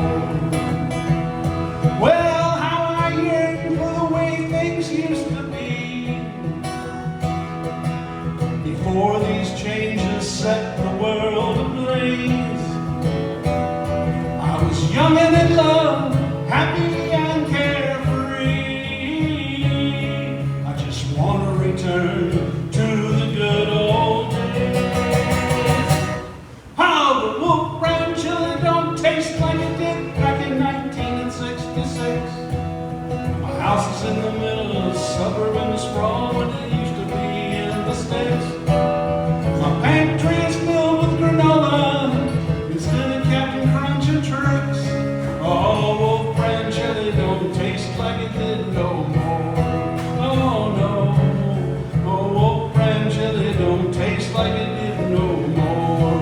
Well, how I yearn for the way things used to be before these changes set the world ablaze. Young and in love, happy and carefree. I just want to return to the good old days. How the Wolf Brand chili don't taste like it did back in 1966. My house is in the middle of suburban sprawl when it used to be in the sticks. My pantry is filled with granola instead of Captain Crunch and Tricks. Oh, Wolf Brand chili don't taste like it did no more. Oh no, oh, Wolf Brand chili don't taste like it did no more.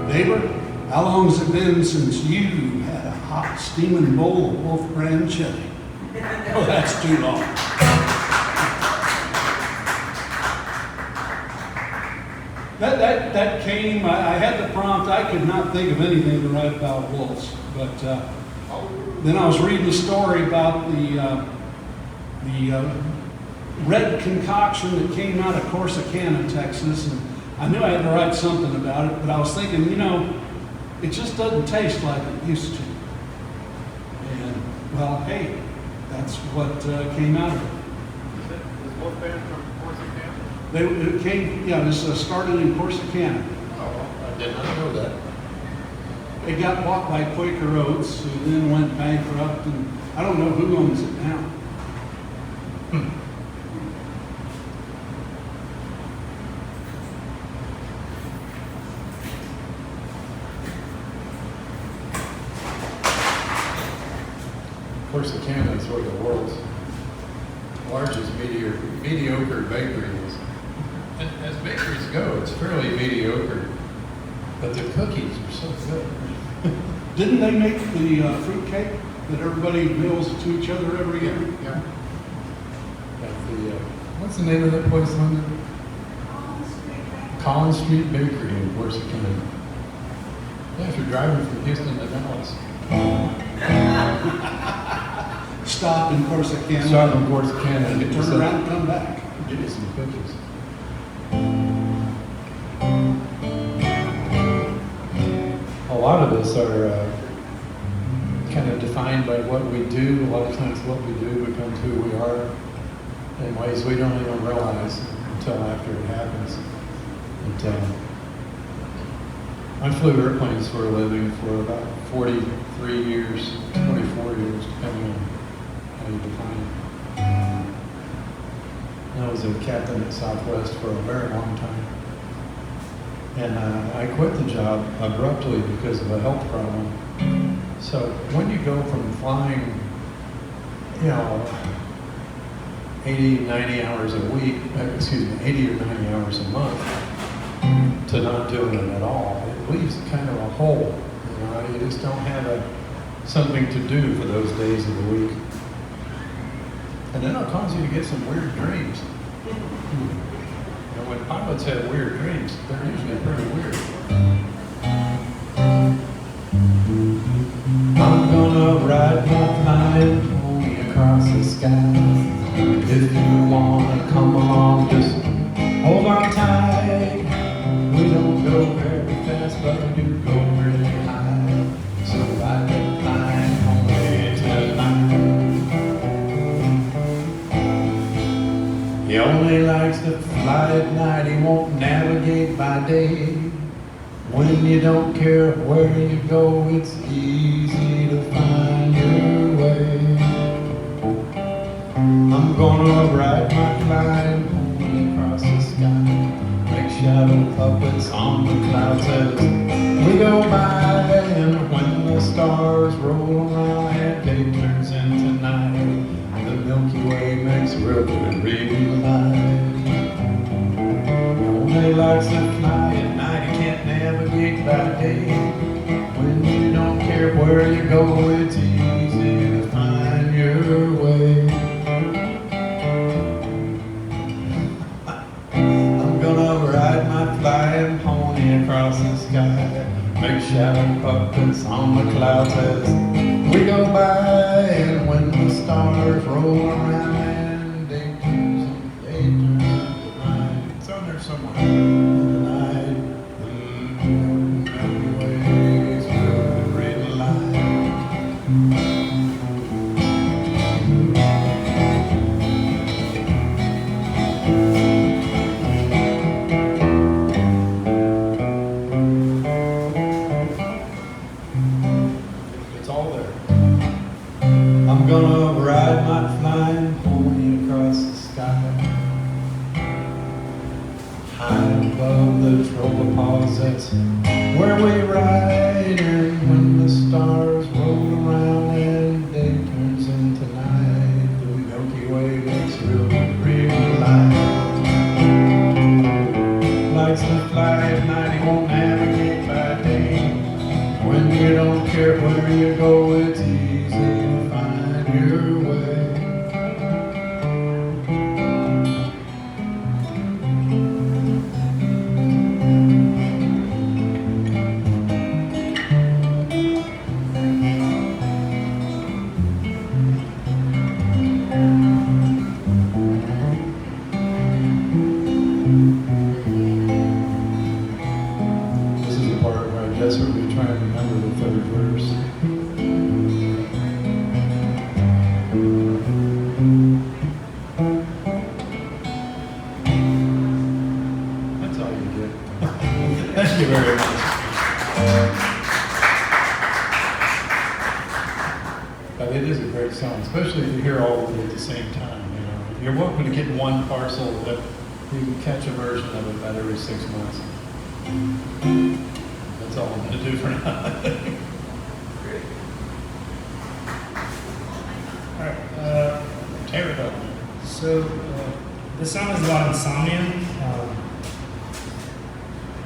Neighbor, how long has it been since you had a hot steaming bowl of Wolf Brand chili? Oh, that's too long. That came, I had the prompt, I could not think of anything to write about wolves, but then I was reading a story about the red concoction that came out of Corsicana, Texas, and I knew I had to write something about it, but I was thinking, you know, it just doesn't taste like it used to. And, well, hey, that's what came out of it. Was Wolf Brand from Corsicana? It came, yeah, this started in Corsicana. Oh, I did not know that. It got bought by Quaker Oats, who then went bankrupt, and I don't know who owns it now. Corsicana is where the world's largest mediocre bakery is. And as bakeries go, it's fairly mediocre, but the cookies are so good. Didn't they make the fruit cake that everybody mails to each other every year? Yeah. At the, what's the name of that place, Linda? Collins Street Bakery in Corsicana. Yeah, if you're driving from Houston to Dallas. Stop in Corsicana. Stop in Corsicana and get Turn yourself- around and come back. Get you some cookies. A lot of us are kind of defined by what we do. A lot of times what we do becomes who we are in ways we don't even realize until after it happens. I flew airplanes for a living for about 43 years, 24 years, depending on how you define it. I was a captain at Southwest for a very long time. And I quit the job abruptly because of a health problem. So when you go from flying, 80, 90 hours a week, 80 or 90 hours a month, to not doing it at all, it leaves kind of a hole. You just don't have something to do for those days of the week. And then it'll cause you to get some weird dreams. And when pilots have weird dreams, they're usually pretty weird. I'm gonna ride my flying pony across the sky. If you wanna come along, just hold on tight. We don't go very fast, but we do go really high. So ride that flying pony tonight. He only likes to fly at night, he won't navigate by day. When you don't care where you go, it's easy to find your way. I'm gonna ride my flying pony across the sky, make shadow puppets on the clouds as we go by. And when the stars roll around and day turns into night, the Milky Way makes real light. He only likes to fly at night, he can't navigate by day. When you don't care where you go, it's easy to find your way. I'm gonna ride my flying pony across the sky, make shadow puppets on the clouds as we go by. And when the stars roll around and day turns into night, it's on there somewhere. Tonight, the waves will read light. It's all there. I'm gonna ride my flying pony across the sky, high above the tropopause, that's where we ride. And when the stars roll around and day turns into night, the Milky Way makes real light. Likes to fly at night, he won't navigate by day. When you don't care where you go, it's easy to find your way. This is the part where I desperately try to remember the third verse. That's all you get. Thank you very much. But it is a great song, especially if you hear all of it at the same time. If you're welcome to get one parcel, but you can catch a version of it about every 6 months. That's all I'm going to do for now. So, this song is about insomnia.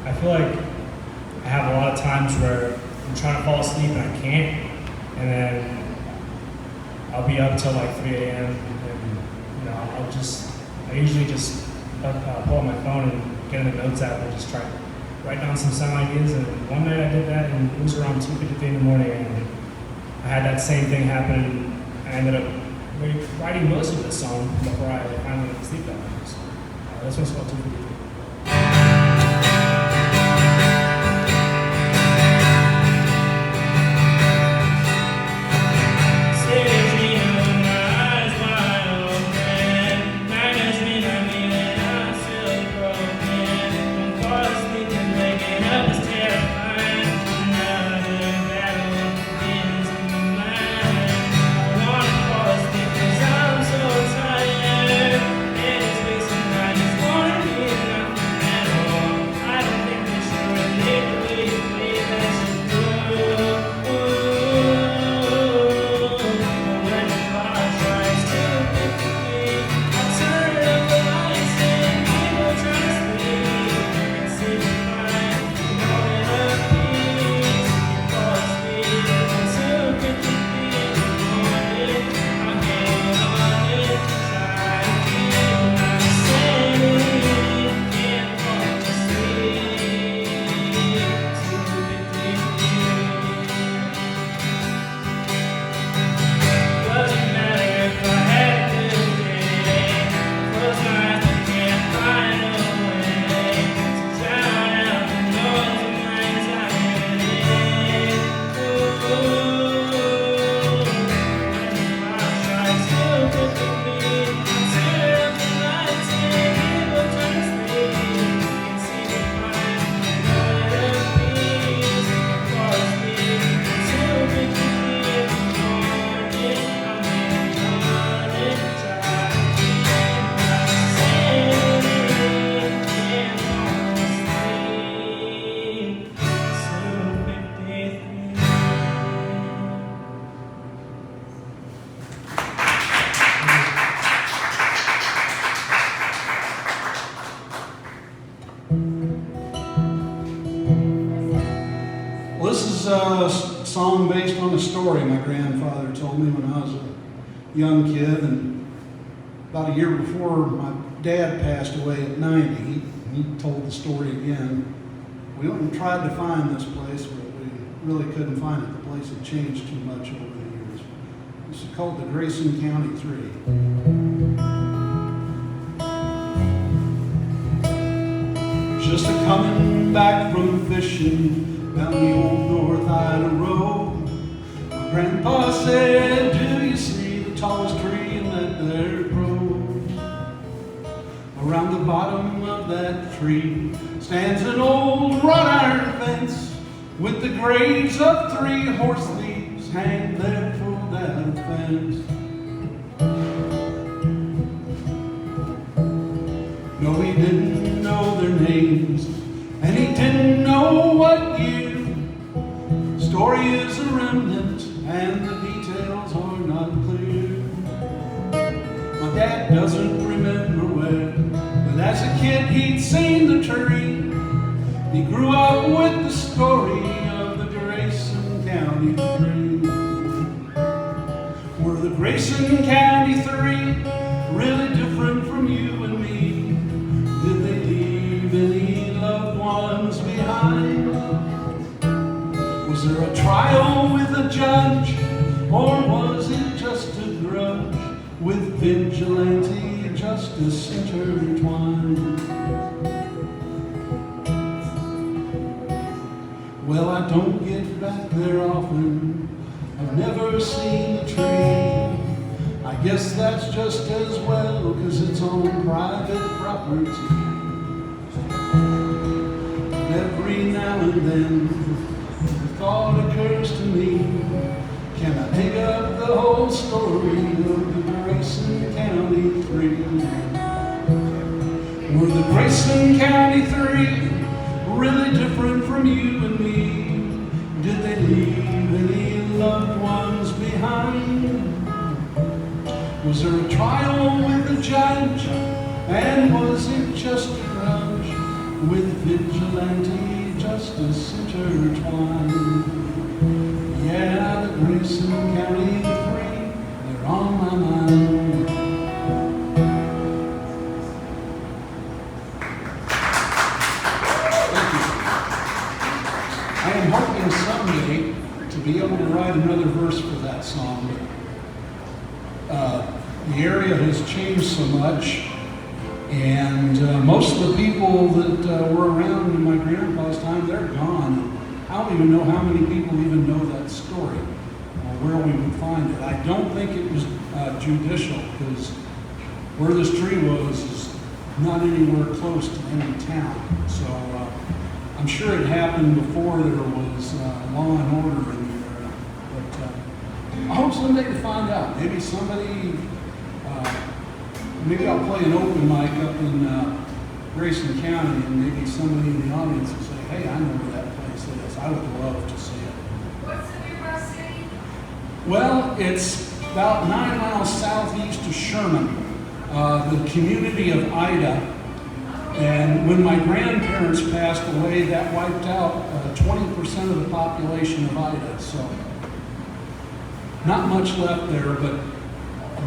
I feel like I have a lot of times where I'm trying to fall asleep and I can't, and then I'll be up till like 3 a.m. and you know I usually just pull out my phone and get in the notes app and just try to write down some song ideas. And one night I did that, and it was around 2:53 in the morning, and I had that same thing happen. I ended up writing most of this song before I finally went to sleep that night. So this one's called 2:53. A song based on a story my grandfather told me when I was a young kid, and about a year before my dad passed away at 90, he told the story again. We went and tried to find this place, but we really couldn't find it. The place had changed too much over the years. This is called the Grayson County 3. Just a coming back from fishing down the old North Ida Road. My grandpa said, do you see the tallest tree in that there grove? Around the bottom of that tree stands an old wrought iron fence with the graves of 3 horse thieves hanged there for that offense. No, he didn't know their names, and he didn't know what year. Story is a remnant, and the details are not clear. My dad doesn't remember where, but as a kid he'd seen the tree. He grew up with the story of the Grayson County 3. Were the Grayson County 3 really different from you and me? Did they leave any loved ones behind? Was there a trial with a judge, or was it just a grudge with vigilante justice intertwined? Well, I don't get back there often. I've never seen the tree. I guess that's just as well, 'cause it's on private property. Every now and then the thought occurs to me, can I dig up the whole story of the Grayson County 3? Were the Grayson County 3 really different from you and me? Did they leave any loved ones behind? Was there a trial with a judge? ranch? And was it just a grudge with vigilante justice intertwined? Yeah, the Grayson County three, they're on my mind. Thank you. I am hoping someday to be able to write another verse for that song, but the area has changed so much, and most of the people that were around in my grandpa's time, they're gone. I don't even know how many people even know that story or where we would find it. I don't think it was judicial, because where this tree was is not anywhere close to any town. So I'm sure it happened before there was law and order in the area. But I hope someday to find out. Maybe somebody, maybe I'll play an open mic up in Grayson County, and maybe somebody in the audience will say, hey, I know where that place is. I would love to see it. What's the nearby city? Well, it's about 9 miles southeast of Sherman, the community of Ida. And when my grandparents passed away, that wiped out 20% of the population of Ida. So not much left there, but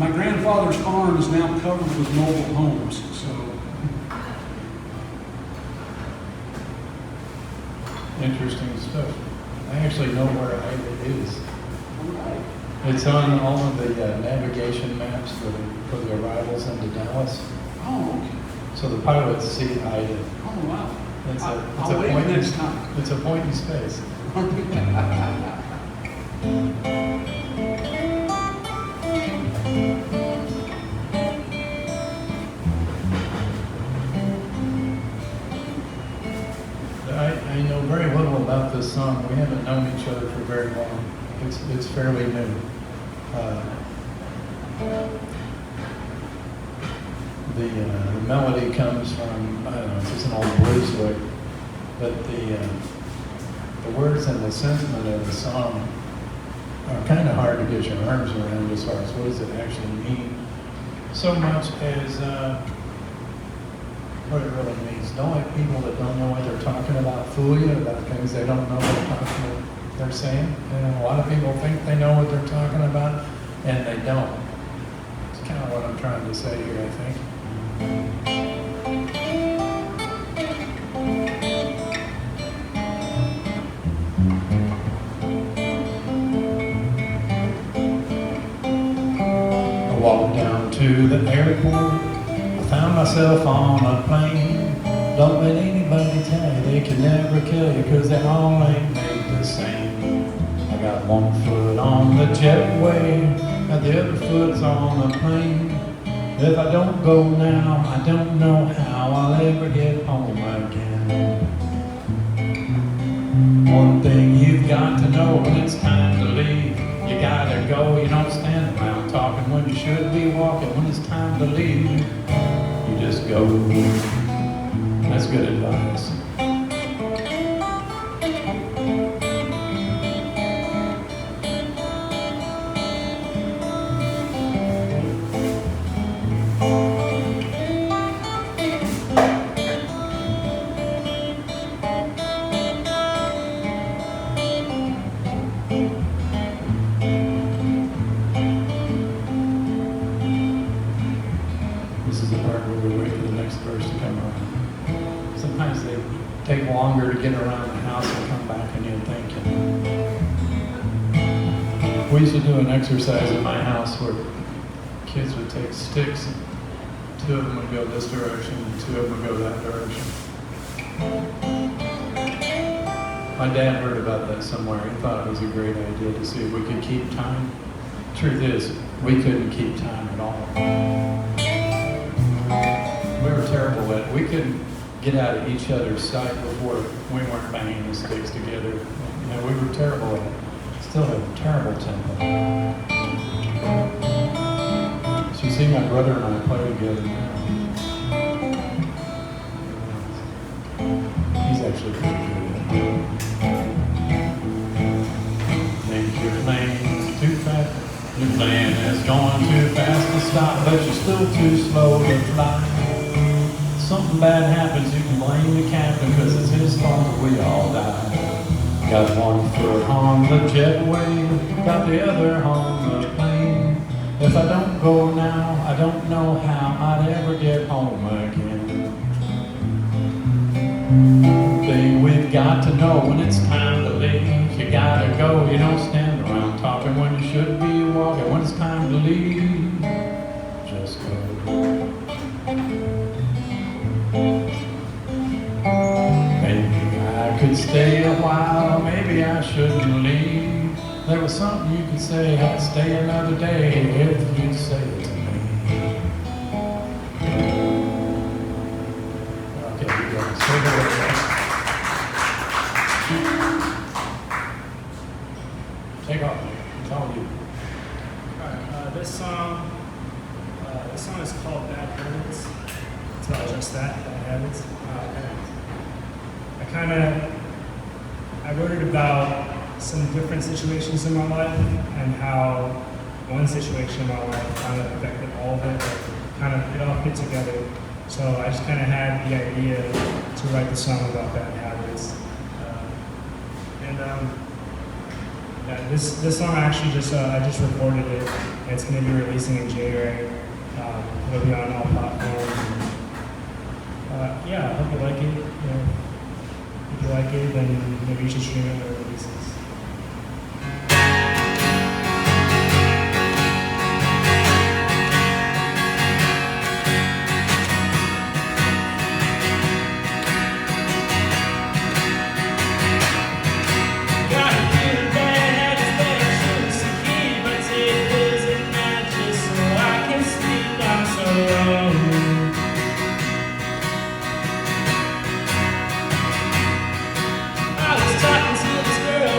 my grandfather's farm is now covered with mobile homes. So Interesting stuff. I actually know where Ida is. It's on all of the navigation maps for the arrivals into Dallas. oh, okay. So the pilots see Ida. Oh, wow. It's I'll a wait point next in, time. It's a point in space. I know very little about this song. We haven't known each other for very long. It's fairly new. The melody comes from, I don't know, it's just an old blues lick, but the words and the sentiment of the song are kind of hard to get your arms around as far as what does it actually mean, so much as what it really means. Don't let people that don't know what they're talking about fool you about things they don't know what they're saying. And a lot of people think they know what they're talking about, and they don't. It's kind of what I'm trying to say here, I think. I walked down to the airport. I found myself on a plane. Don't let anybody tell you they can never kill you, 'cause they all ain't made the same. I got one foot on the jetway, and the other foot's on the plane. If I don't go now, I don't know how I'll ever get home again. One thing you've got to know when it's time to leave, you gotta go. You don't stand around talking when you should be walking. When it's time to leave, you just go. That's good advice. This is the part where we wait for the next verse to come on. Sometimes they take longer to get around the house and come back and you're thinking. We used to do an exercise in my house where kids would take sticks and 2 of them would go this direction and 2 of them would go that direction. My dad heard about that somewhere. He thought it was a great idea to see if we could keep time. Truth is, we couldn't keep time at all. We were terrible at it. We couldn't get out of each other's sight before we weren't banging the sticks together. You know, we were terrible at it. Still have a terrible temper. So you see my brother and I play together now. He's actually pretty good at it. Think your plane's too fat, Your plane is going too fast to stop, but you're still too slow to fly. Something bad happens, you can blame the captain, cause it's his fault that we all die. Got one foot on the jetway, got the other on the plane. If I don't go now, I don't know how I'd ever get home again. Thing we've got to know when it's time to leave. You gotta go, you don't stand around talking when you should be walking. When it's time to leave, just go. Maybe I could stay a while, maybe I shouldn't leave. There was something you could say, I'd stay another day if you'd say it to me. Okay, you guys, take it away. Take off, it's all you. Alright, this song is called Bad Habits. It's not just that, Bad Habits. I wrote it about some different situations in my life and how one situation in my life kind of affected all of it, kind of it all fit together. So I just kind of had the idea to write the song about bad habits. Yeah, this song actually I just recorded it. And it's going to be releasing in January. It'll be on all platforms. Yeah, I hope you like it. You know, if you like it, then maybe you should stream it when it releases. I was talking to this girl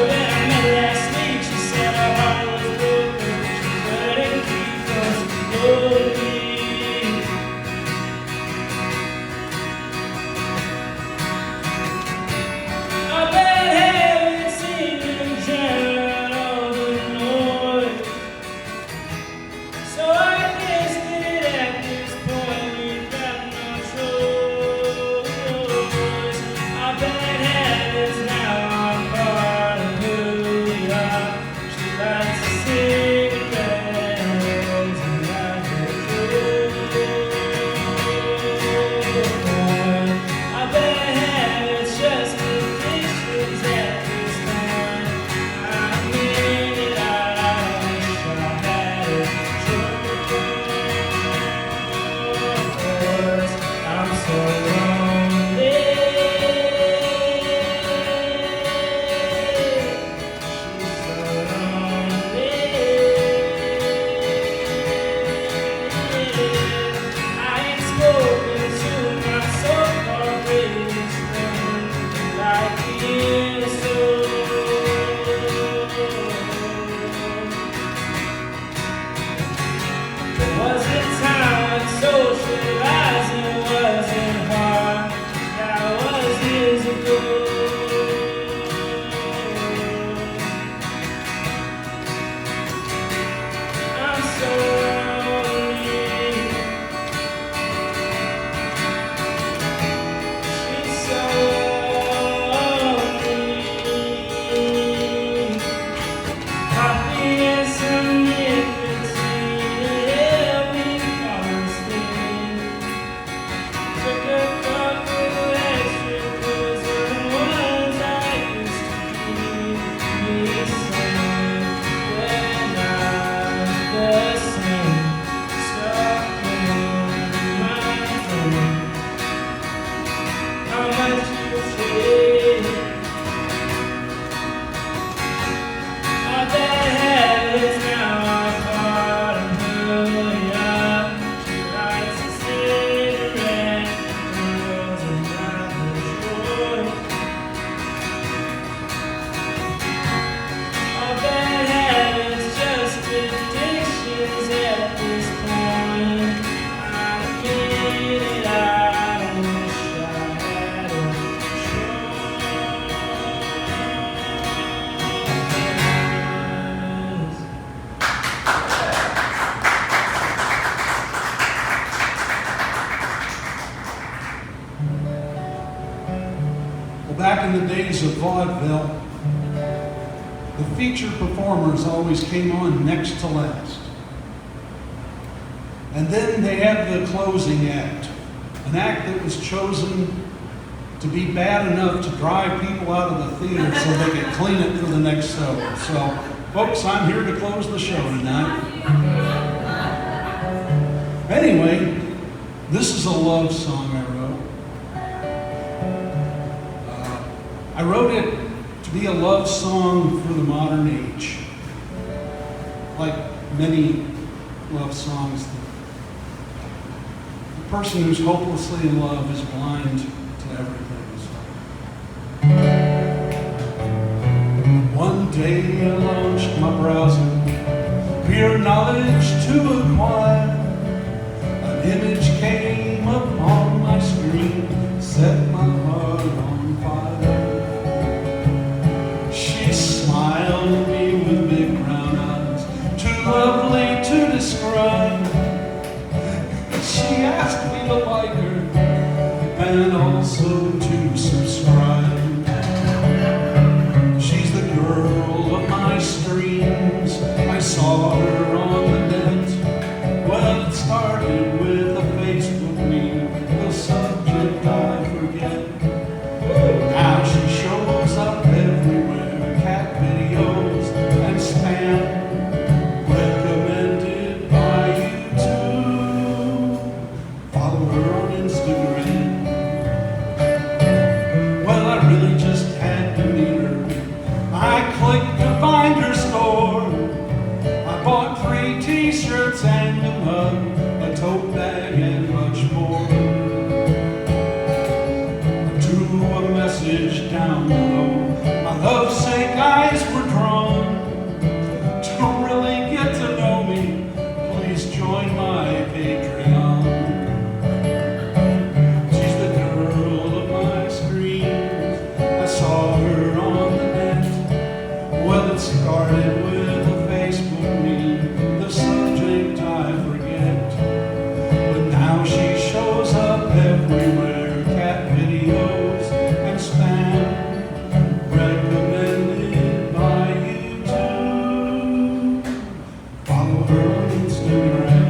back in the days of vaudeville, the featured performers always came on next to last. And then they had the closing act, an act that was chosen to be bad enough to drive people out of the theater so they could clean it for the next show. So, folks, I'm here to close the show tonight. Anyway, this is a love song I wrote. I wrote it to be a love song for the modern age. Like many love songs, the person who's hopelessly in love is blind to everything. One day I launched my browser, pure knowledge to acquire. An image came upon my screen, set my heart on fire. She smiled at me with big brown eyes, too lovely to describe. She asked me to like her and also to subscribe. She's the girl of my streams. I saw her on the net. Well, it started with a Facebook meme, the subject I forget. Now she shows up everywhere, cat videos and spam, recommended by you too. Follow her on Instagram. Well, I really just had to meet her. I clicked to find her store. I bought 3 t-shirts and a mug, a tote bag and much more. I drew a message down below. My lovesick eyes were drawn. To really get to know me, please join my Patreon. She's the girl of my screams. I saw her on the net. Well, it started with a Facebook meme, the subject I forget. But now she shows up everywhere, cat videos and spam, recommended by you too. Follow her on Instagram.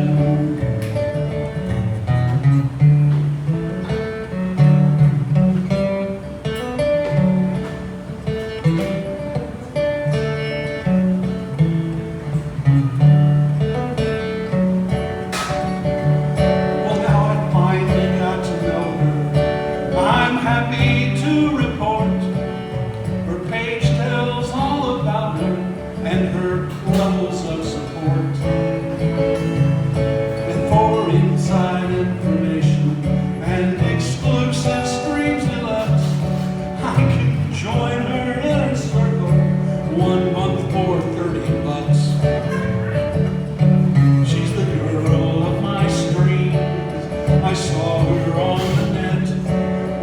Well, now I finally got to know her. I'm happy to report her page tells all about her and her levels of support. And for inside information and exclusive streams deluxe, I can join her inner circle 1 month for $30. She's the girl of my streams. I saw her on the net.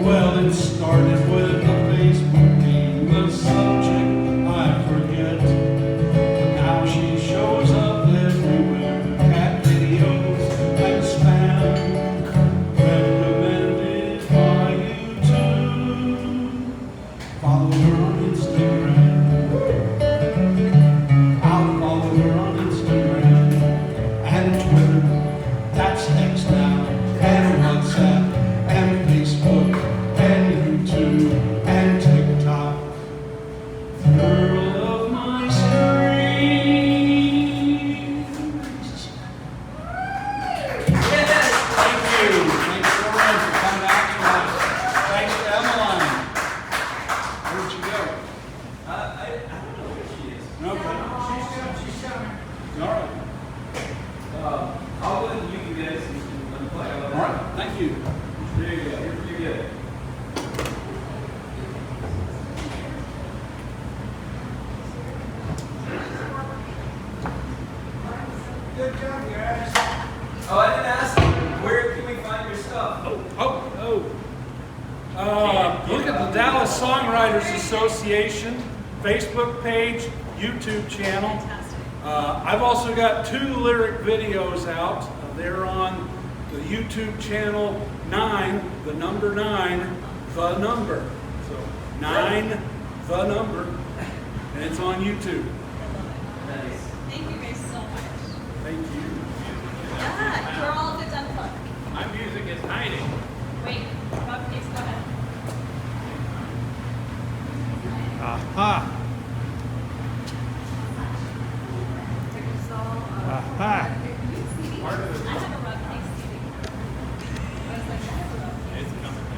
Well, it started with a Facebook meme, the subject I forget. But now she shows up everywhere, cat videos and spam, recommended by you too. Follow her on Instagram. I'll follow her on Instagram and Twitter. That's X now, and WhatsApp and Facebook and YouTube and TikTok. Girl of my screens. Yes, thank you. Thanks so much for coming out tonight. Thanks to Emmeline. Where'd you go? I don't know where she is. Okay. She's coming. All right. I'll go with you guys and play. All right. Thank you. There you go. You're pretty good. Good job, guys. Oh, I didn't ask you. Where can we find your stuff? Look at the Dallas Songwriters Association Facebook page, YouTube channel. I've also got 2 lyric videos out. They're on the YouTube channel 9, the number 9, the number. So 9, the number, and it's on YouTube. Thank you guys so much. Thank you. Yeah, you're all good unplugged. My music is hiding.